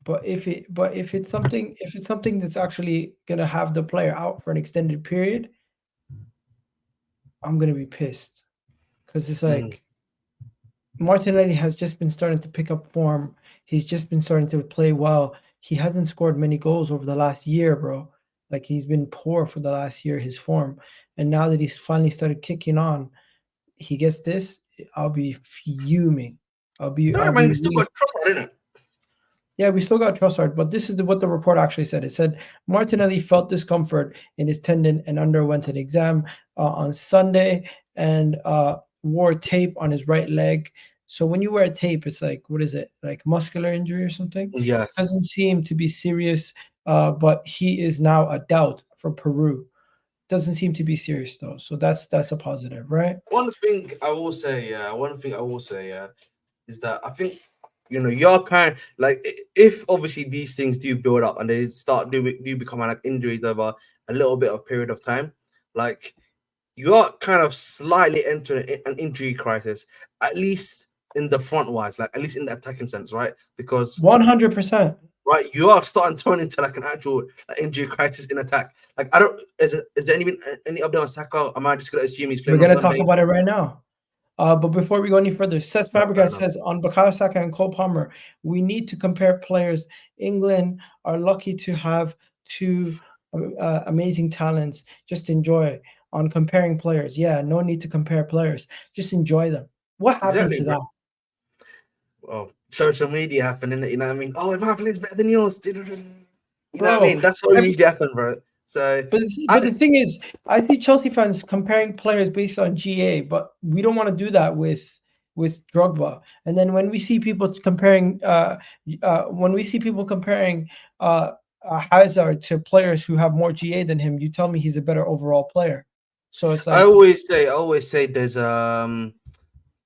But if it's something that's actually gonna have the player out for an extended period, I'm gonna be pissed. Because it's like Martinelli has just been starting to pick up form. He's just been starting to play well. He hasn't scored many goals over the last year, bro. Like he's been poor for the last year, his form. And now that he's finally started kicking on, he gets this, I'll be fuming. No, I'll man, be you still really got Trossard, innit? Yeah, we still got Trossard, but this is what the report actually said. It said Martinelli felt discomfort in his tendon and underwent an exam on Sunday and wore tape on his right leg. So when you wear tape, it's like, what is it? Like muscular injury or something? Yes. Doesn't seem to be serious, but he is now a doubt for Peru. Doesn't seem to be serious though, so that's a positive, right? One thing I will say, yeah, is that I think you're kind of like if obviously these things do build up and they do become like injuries over a little bit of period of time, like you are kind of slightly entering an injury crisis, at least in the front wise, like at least in the attacking sense, right? Because 100%. right, you are starting to turn into like an actual injury crisis in attack. Like I don't, is there any update on Saka? Am I just gonna assume he's We're playing on gonna talk Sunday? about it right now. But before we go any further, Seth Fair Fabregas enough. says on Bukayo Saka and Cole Palmer, we need to compare players. England are lucky to have two amazing talents. Just enjoy on comparing players. Yeah, no need to compare players. Just enjoy them. What happened Exactly, to bro. that? Well, social media happening, you know what I mean? Oh, my play is better than yours. You know what I Bro, mean? That's what every, usually happens, bro. So but I the thing is, I see Chelsea fans comparing players based on GA, but we don't want to do that with Drogba. And then when we see people comparing, uh, Hazard to players who have more GA than him, you tell me he's a better overall player. So it's I like always say there's a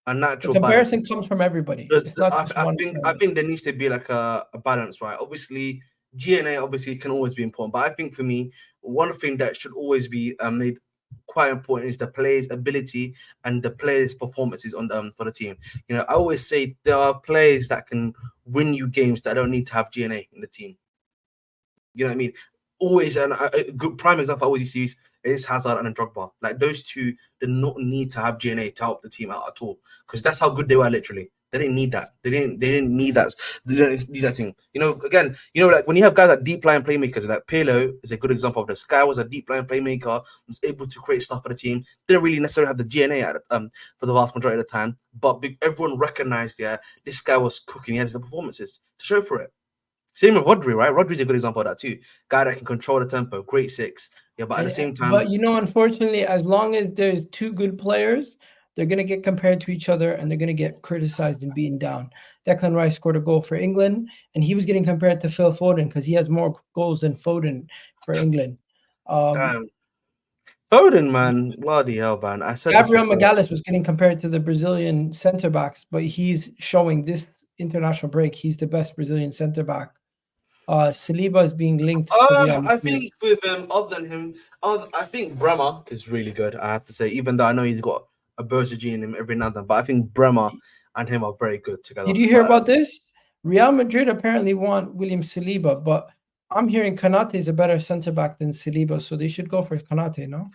the natural balance. comparison comes from everybody. There's, It's not I, just I one think I player. think there needs to be like a balance, right? Obviously, GNA obviously can always be important, but I think for me, one thing that should always be made quite important is the player's ability and the player's performances on for the team. I always say there are players that can win you games that don't need to have GNA in the team. You know what I mean? Always, and a good prime example I always use is Hazard and Drogba. Like those two did not need to have GNA to help the team out at all, because that's how good they were. Literally, they didn't need that. They didn't need that. They didn't need that thing. Again, like when you have guys like deep line playmakers, like Pirlo is a good example of this. Guy was a deep line playmaker, was able to create stuff for the team. Didn't really necessarily have the GNA for the vast majority of the time, but everyone recognized, this guy was cooking. He has the performances to show for it. Same with Rodri, right? Rodri's a good example of that too. Guy that can control the tempo, great six. Yeah, but at the same time, But unfortunately, as long as there's two good players, they're gonna get compared to each other and they're gonna get criticized and beaten down. Declan Rice scored a goal for England, and he was getting compared to Phil Foden because he has more goals than Foden for England. damn, Foden, man, bloody hell, man. I said this Gabriel before. Magalhaes was getting compared to the Brazilian center backs, but he's showing this international break. He's the best Brazilian center back. Saliba is being linked to Real I Madrid. think with other than him, I think Bremer is really good. I have to say, even though I know he's got a burst of gene in him every now and then, but I think Bremer and him are very good together. Did you hear But about this? Real Madrid apparently want William Saliba, but I'm hearing Kanate is a better center back than Saliba, so they should go for Kanate, no?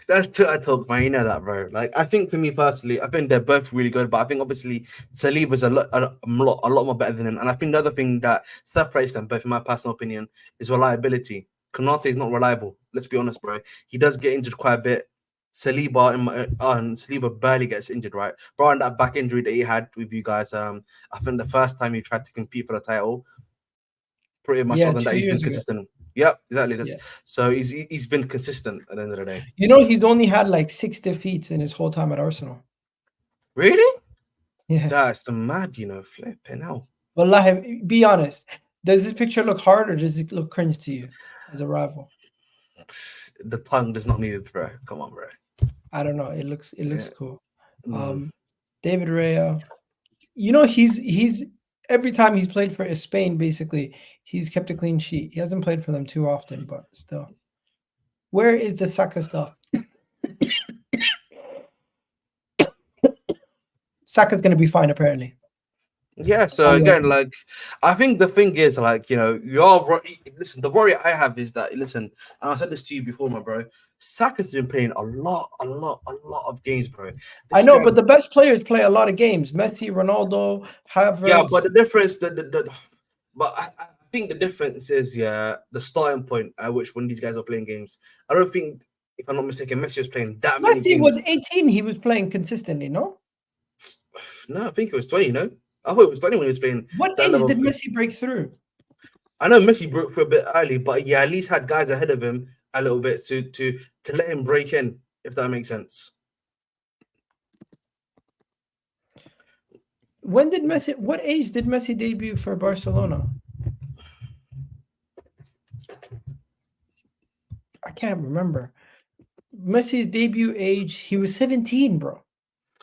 that's Twitter talk, man. You know that, bro. Like, I think for me personally, I think they're both really good, but I think obviously Saliba's a lot more better than him. And I think the other thing that separates them, both in my personal opinion, is reliability. Konate is not reliable. Let's be honest, bro. He does get injured quite a bit. Saliba barely gets injured, right? Bro, and that back injury that he had with you guys, I think the first time he tried to compete for the title, pretty much Yeah, other than that, two he's been years ago. consistent. Yep, exactly. Yeah. So he's been consistent at the end of the day. He's only had like 6 defeats in his whole time at Arsenal. Really? Yeah. That's mad, flipping hell. Wallahi, be honest. Does this picture look hard or does it look cringe to you as a rival? The tongue does not need it, bro. Come on, bro. I don't know. It looks Yeah. cool. Mm. David Raya. He's every time he's played for Spain, basically, he's kept a clean sheet. He hasn't played for them too often, but still. Where is the Saka stuff? Saka's going to be fine, apparently. Yeah, so again, like, I think the thing is, like, listen, the worry I have is that, listen, and I said this to you before, my bro, Saka's been playing a lot of games, bro. I know, but the best players play a lot of games. Messi, Ronaldo, Havertz. Yeah, but the difference, but I think the difference is, the starting point at which when these guys are playing games. I don't think, if I'm not mistaken, Messi was playing that many games. Messi was 18. He was playing consistently, no? No, I think it was 20, no? I thought it was 20 when he was playing. What age did Messi break through? I know Messi broke through a bit early, but yeah, at least had guys ahead of him a little bit to let him break in, if that makes sense. When did Messi? What age did Messi debut for Barcelona? I can't remember. Messi's debut age, he was 17, bro.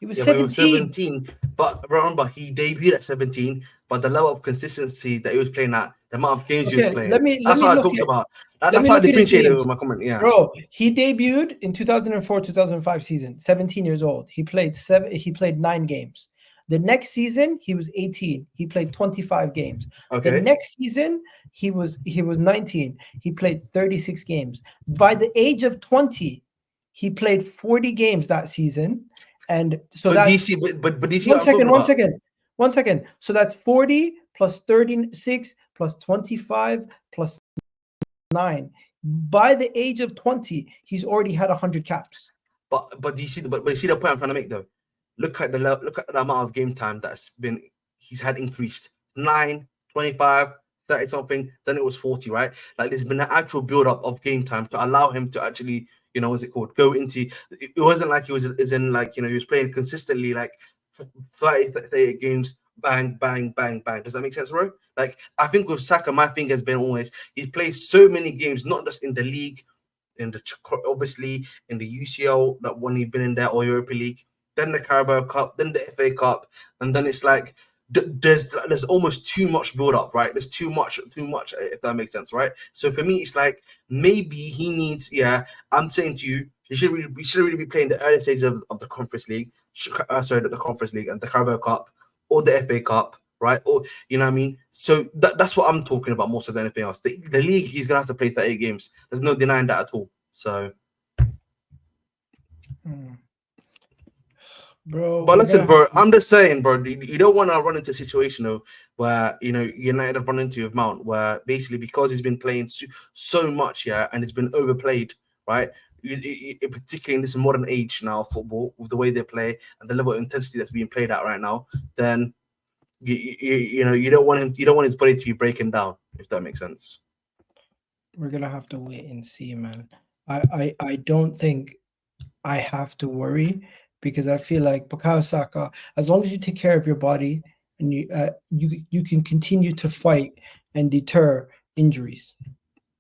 He was 17. He was 17, but remember, he debuted at 17, but the level of consistency that he was playing at, the amount of games he was playing, that's what I talked about. That's how I differentiated with my comment, yeah. Bro, he debuted in 2004-2005 season, 17 years old. He played 9 games. The next season, he was 18. He played 25 games. Okay. The next season, he was 19. He played 36 games. By the age of 20, he played 40 games that season. And so but that's... do you see, but do you see one second. So that's 40 plus 36 plus 25 plus 9. By the age of 20, he's already had 100 caps. But do you see the point I'm trying to make though? Look at the amount of game time he's had increased. 9, 25, 30 something, then it was 40, right? Like there's been an actual build up of game time to allow him to actually, what's it called? Go into it wasn't like he was he was playing consistently like 30 games, bang, bang, bang, bang. Does that make sense, bro? Like I think with Saka, my thing has been always he's played so many games, not just in the league, obviously in the UCL, that when he's been in there, or Europa League, then the Carabao Cup, then the FA Cup, and then it's like there's almost too much build up, right? There's too much, if that makes sense, right? So for me, it's like maybe he needs, I'm saying to you, he should really be playing the early stages of the Conference League, the Conference League and the Carabao Cup or the FA Cup, right? Or you know what I mean? So that's what I'm talking about more so than anything else. The league, he's gonna have to play 30 games. There's no denying that at all. So. Bro, but listen, bro, I'm just saying, bro, you don't want to run into a situation though where United have run into with Mount, where basically because he's been playing so much, and it's been overplayed, right? Particularly in this modern age now of football, with the way they play and the level of intensity that's being played at right now, then you don't want his body to be breaking down, if that makes sense. We're gonna have to wait and see, man. I don't think I have to worry, because I feel like Bukayo Saka, as long as you take care of your body and you can continue to fight and deter injuries.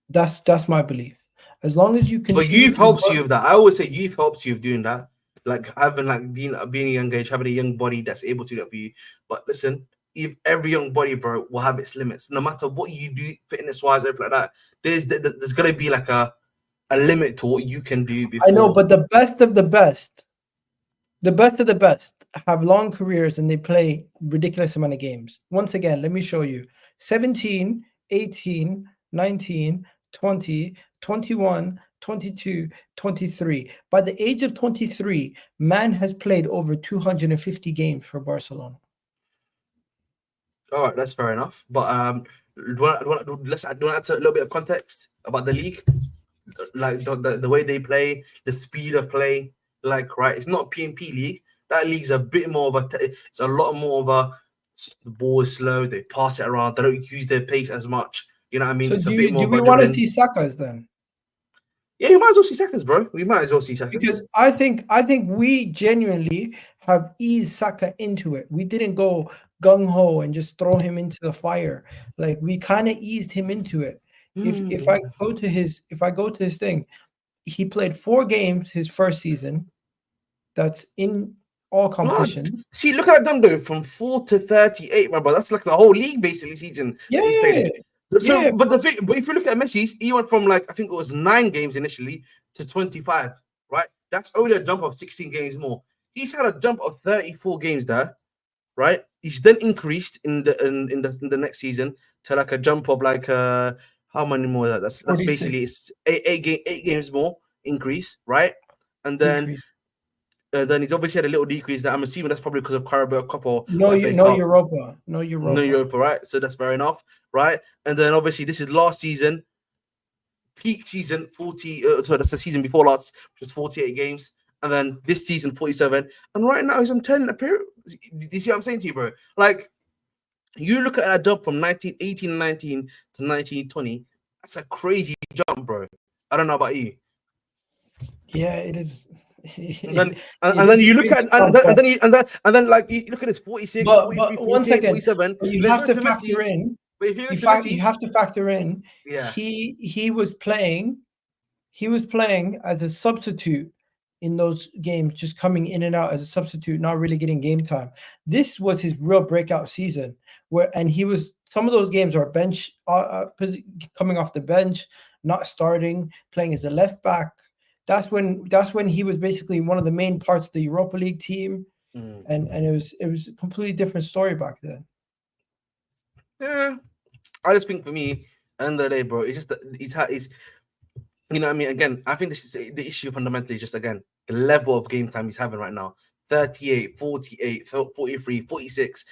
That's my belief. As long as you can. But youth helps you with that. I always say youth helps you with doing that. Like having being a young age, having a young body that's able to do that for you. But listen, if every young body, bro, will have its limits. No matter what you do, fitness wise, everything like that, there's gonna be like a limit to what you can do before. I know, but the best of the best have long careers and they play ridiculous amount of games. Once again, let me show you. 17, 18, 19, 20, 21, 22, 23. By the age of 23, man has played over 250 games for Barcelona. All right, that's fair enough. But let's add a little bit of context about the league, like the way they play, the speed of play. Like, right, it's not a PMP league. That league's a bit more of it's a lot more of the ball is slow. They pass it around. They don't use their pace as much. You know what I mean? So it's a bit more. Do we want to see Saka's then? Yeah, you might as well see Saka's, bro. We might as well see Saka's. Because I think we genuinely have eased Saka into it. We didn't go gung ho and just throw him into the fire. Like we kind of eased him into it. If I go to his thing, he played 4 games his first season. That's in all Blood. competitions. See, look at them though, from 4 to 38, my brother. That's like the whole league basically season that he's played in. So, Yeah. but if you look at Messi's, he went from like I think it was 9 games initially to 25, right? That's only a jump of 16 games more. He's had a jump of 34 games there, right? He's then increased in the next season to like a jump of like how many more? That's 46 basically it's 8 games more increase, right? And then increase. then he's obviously had a little decrease. That I'm assuming that's probably because of Carabao Cup or No, FA no Cup. Europa. No No Europa. Europa, right? So that's fair enough, right? And then obviously this is last season, peak season 40. So that's the season before last, which was 48 games, and then this season 47. And right now he's on 10 appearance. Do you see what I'm saying to you, bro? Like you look at a jump from 19 to 1920. That's a crazy jump, bro. I don't know about you. Yeah, it is. And then you look at and then like you look at this 46, but 43, 1 48, second. 47. You have to factor in. But if you You Messi, have to factor in. yeah, He was playing. He was playing as a substitute in those games, just coming in and out as a substitute, not really getting game time. This was his real breakout season, and he was some of those games are bench coming off the bench, not starting, playing as a left back. That's when he was basically one of the main parts of the Europa League team, and it was a completely different story back then. Yeah, I just think for me, end of the day, bro, it's just that he's you know what I mean. Again, I think this is the issue fundamentally. Just again, the level of game time he's having right now. 38, 48, 43, 46.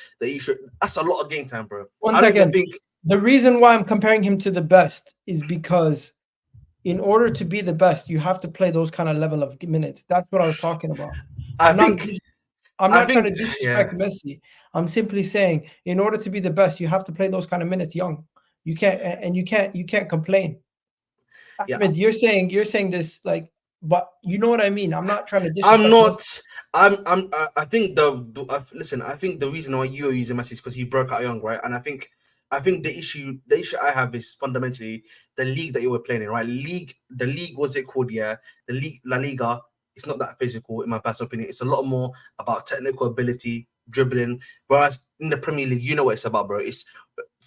That's a lot of game time, bro. I don't even think the reason why I'm comparing him to the best is because in order to be the best, you have to play those kind of level of minutes. That's what I was talking about. I'm not trying to disrespect Messi. I'm simply saying, in order to be the best, you have to play those kind of minutes young. You can't complain. Yeah. Ahmed, you're saying this like, but you know what I mean. I'm not trying to disrespect. I'm not. I think listen. I think the reason why you are using Messi is because he broke out young, right? And I think the issue I have is fundamentally the league that you were playing in, right? The league, what's it called? Yeah, the league, La Liga. It's not that physical, in my personal opinion. It's a lot more about technical ability, dribbling. Whereas in the Premier League, you know what it's about, bro. It's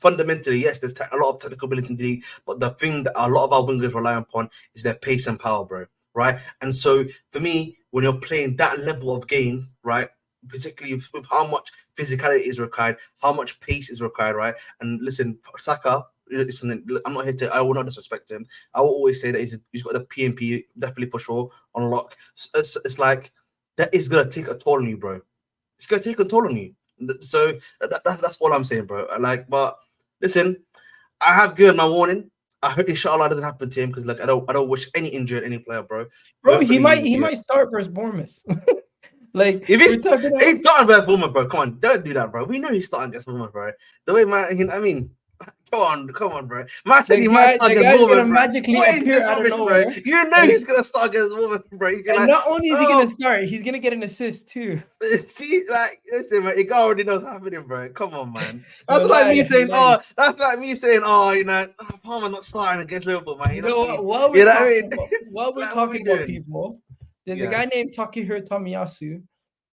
fundamentally, yes, there's a lot of technical ability in the league, but the thing that a lot of our wingers rely upon is their pace and power, bro. Right? And so for me, when you're playing that level of game, right, particularly with how much physicality is required, how much pace is required, right? And listen, Saka, listen, I'm not here to, I will not disrespect him. I will always say that he's got the PMP definitely for sure on lock. It's like that is gonna take a toll on you, bro. It's gonna take a toll on you. So that's all I'm saying, bro. Like, but listen, I have given my warning. I hope inshallah doesn't happen to him because like I don't wish any injury on any player, bro. Bro, he might start versus Bournemouth. Like if he's starting versus Bournemouth, bro, come on, don't do that, bro. We know he's starting against Bournemouth, bro. The way man, I mean, come on, bro. Man said he might start against Bournemouth, magically appear out of nowhere. Bro. You know he's gonna start against Bournemouth, bro. And not only is he gonna start, he's gonna get an assist too. See, like, listen, man, Iga already knows what's happening, bro. Come on, man. That's like me saying, you know, Palmer not starting against Liverpool, man. You know what? While we're talking about people, there's a guy named Takehiro Tomiyasu,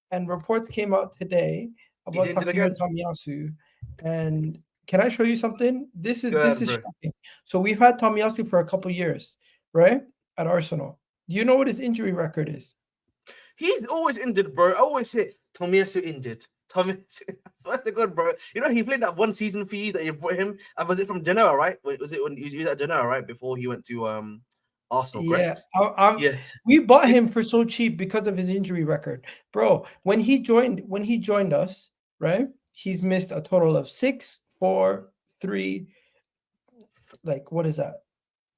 and reports came out today about Takehiro Tomiyasu. And can I show you something? This is shocking. So we've had Tomiyasu for a couple years, right? At Arsenal. Do you know what his injury record is? He's always injured, bro. I always say Tomiyasu injured. Tomiyasu, swear to God, bro. You know he played that one season for you that you brought him. Was it from Genoa, right? Was it when he was at Genoa, right? Before he went to Arsenal, correct? Yeah. We bought him for so cheap because of his injury record, bro. When he joined us, right? He's missed a total of 6, 4, 3. Like, what is that?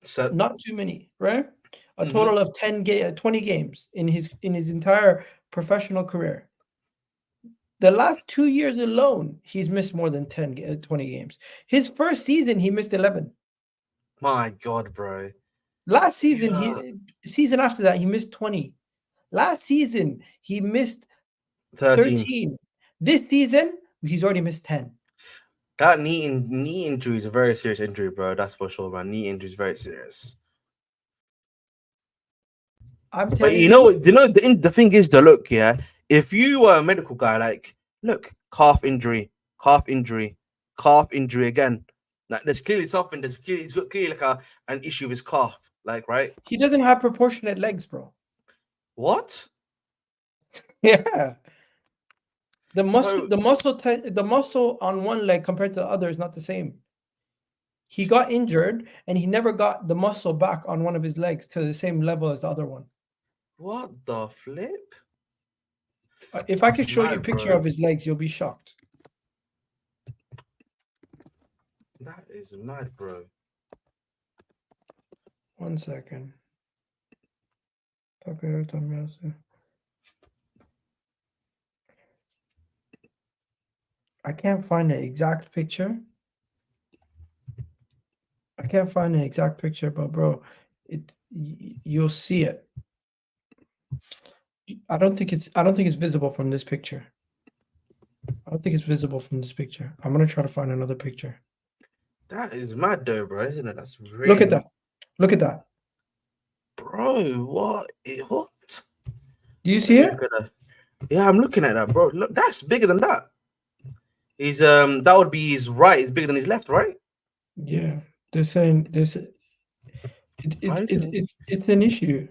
So, not too many, right? A total of 20 games in his entire professional career. The last 2 years alone, he's missed more than 20 games. His first season, he missed 11. My God, bro. Last season, season after that, he missed 20. Last season, he missed 13. This season, he's already missed 10. That knee injury is a very serious injury, bro. That's for sure, man. Knee injury is very serious. I'm but you know, the thing is, the look, yeah. if you were a medical guy, like, look, calf injury, calf injury, calf injury again. Like, there's clearly something. He's got clearly like an issue with his calf. Like, right? He doesn't have proportionate legs, bro. What? Yeah. The Bro, muscle on one leg compared to the other is not the same. He got injured and he never got the muscle back on one of his legs to the same level as the other one. what the flip? If I could That's show you a mad, picture bro. of his legs, you'll be shocked. That is mad, bro. 1 second. Tomiyasu. I can't find the exact picture. I can't find an exact picture, but bro, you'll see it. I don't think it's visible from this picture. I don't think it's visible from this picture. I'm gonna try to find another picture. That is mad, though, bro, isn't it? That's really. Look at that. Look at that. Bro, what? What? Do you see it? Yeah, I'm looking at that, bro. Look, that's bigger than that. He's that would be his right. It's bigger than his left, right? Yeah, they're saying this. It's an issue,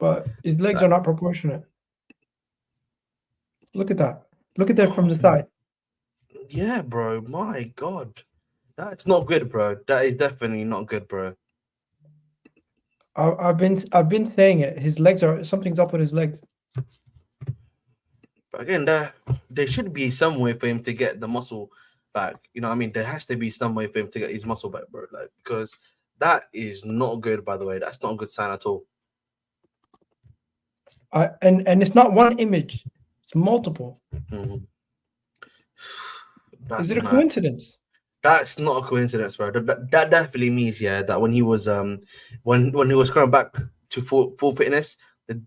but his legs are not proportionate. Look at that. Look at that from the side. Yeah, bro. My God, that's not good, bro. That is definitely not good, bro. I've been saying it. His legs are something's up with his legs. But again, there should be some way for him to get the muscle back. You know what I mean? There has to be some way for him to get his muscle back, bro. Like, because that is not good, by the way. That's not a good sign at all. And it's not one image. It's multiple. Mm-hmm. Is it a coincidence? That's not a coincidence, bro. That definitely means, yeah, that when he was when he was coming back to full fitness, that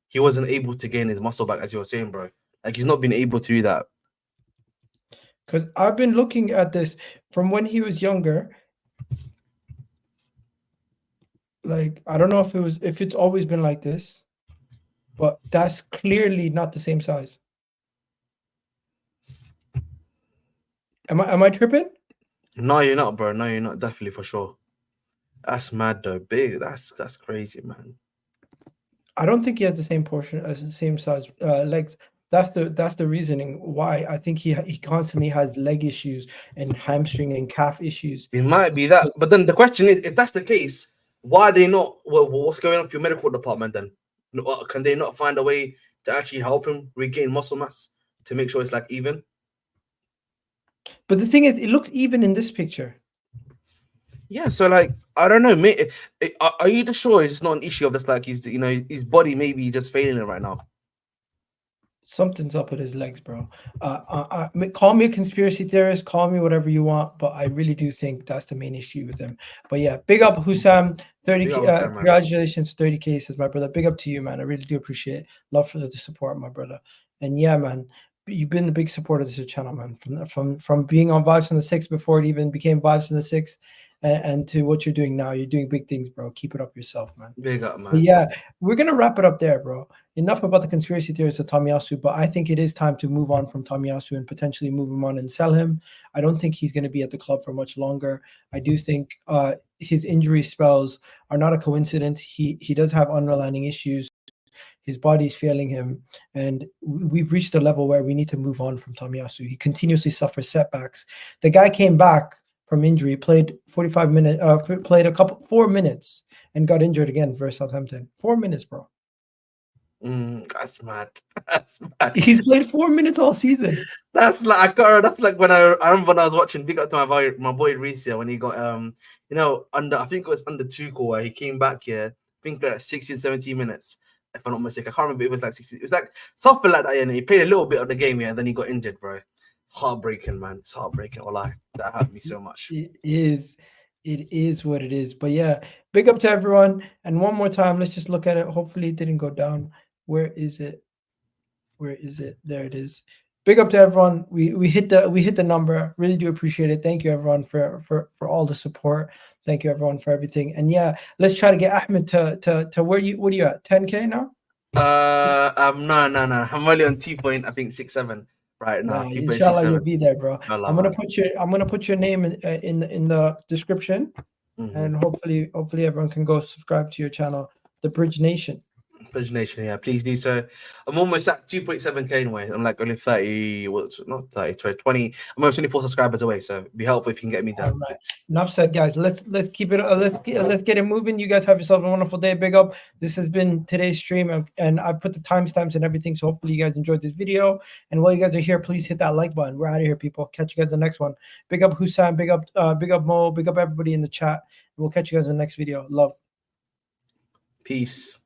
he wasn't able to gain his muscle back, as you were saying, bro. Like, he's not been able to do that. Because I've been looking at this from when he was younger. Like, I don't know if it's always been like this, but that's clearly not the same size. Am I tripping? No, you're not, bro. No, you're not. Definitely, for sure. That's mad, though. Big. That's crazy, man. I don't think he has the same portion as the same size legs. That's the reasoning why I think he constantly has leg issues and hamstring and calf issues. It might be that, but then the question is, if that's the case, why are they not? Well, what's going on with your medical department then? Can they not find a way to actually help him regain muscle mass to make sure it's like even? But the thing is, it looks even in this picture. Yeah, so like, I don't know, mate. Are you just sure it's not an issue of this? Like, his body maybe just failing right now. Something's up with his legs, bro. Call me a conspiracy theorist, call me whatever you want, but I really do think that's the main issue with him. But yeah, big up Hussam, 30K. Congratulations, 30K, says my brother. Big up to you, man. I really do appreciate it. Love for the support, my brother. And yeah, man, you've been the big supporter of this channel, man. From being on Vibes from the 6 before it even became Vibes from the 6. And to what you're doing now. You're doing big things, bro. Keep it up yourself, man. Big up, man. But yeah, we're going to wrap it up there, bro. Enough about the conspiracy theories of Tomiyasu, but I think it is time to move on from Tomiyasu and potentially move him on and sell him. I don't think he's going to be at the club for much longer. I do think his injury spells are not a coincidence. He does have underlying issues. His body's failing him, and we've reached a level where we need to move on from Tomiyasu. He continuously suffers setbacks. The guy came back from injury, played 45 minutes, played 4 minutes, and got injured again versus Southampton. 4 minutes, bro. That's mad. That's mad. He's played 4 minutes all season. That's like when I remember when I was watching. Big up to my boy Reese when he got I think it was under Tuchel where he came back here. I think like 16, 17 minutes. If I'm not mistaken, I can't remember. It was like 60. It was like something like that. And he played a little bit of the game, and then he got injured, bro. Heartbreaking, man. It's heartbreaking. That hurt me so much. It is what it is. But yeah, big up to everyone. And one more time, let's just look at it. Hopefully it didn't go down. Where is it? There it is. Big up to everyone. We hit the number. Really do appreciate it. Thank you everyone for all the support. Thank you everyone for everything. And yeah, let's try to get Ahmed to what are you at? 10K now? No. I'm only on 2.67 right now. Nah, inshallah, you'll 2.67. be there, bro. Allah, I'm gonna man. put your name in the description, and hopefully everyone can go subscribe to your channel, The Bridge Nation. Pledge Nation, yeah, please do so. I'm almost at 2.7k anyway. I'm like only 30, not 30, 20. I'm only 24 subscribers away, so it'd be helpful if you can get me All down. right. Enough said, guys. Let's keep it. Let's get it moving. You guys have yourself a wonderful day. Big up. This has been today's stream, and I put the timestamps and everything. So hopefully you guys enjoyed this video. And while you guys are here, please hit that like button. We're out of here, people. Catch you guys in the next one. Big up Hussein. Big up Mo. Big up everybody in the chat. We'll catch you guys in the next video. Love. Peace.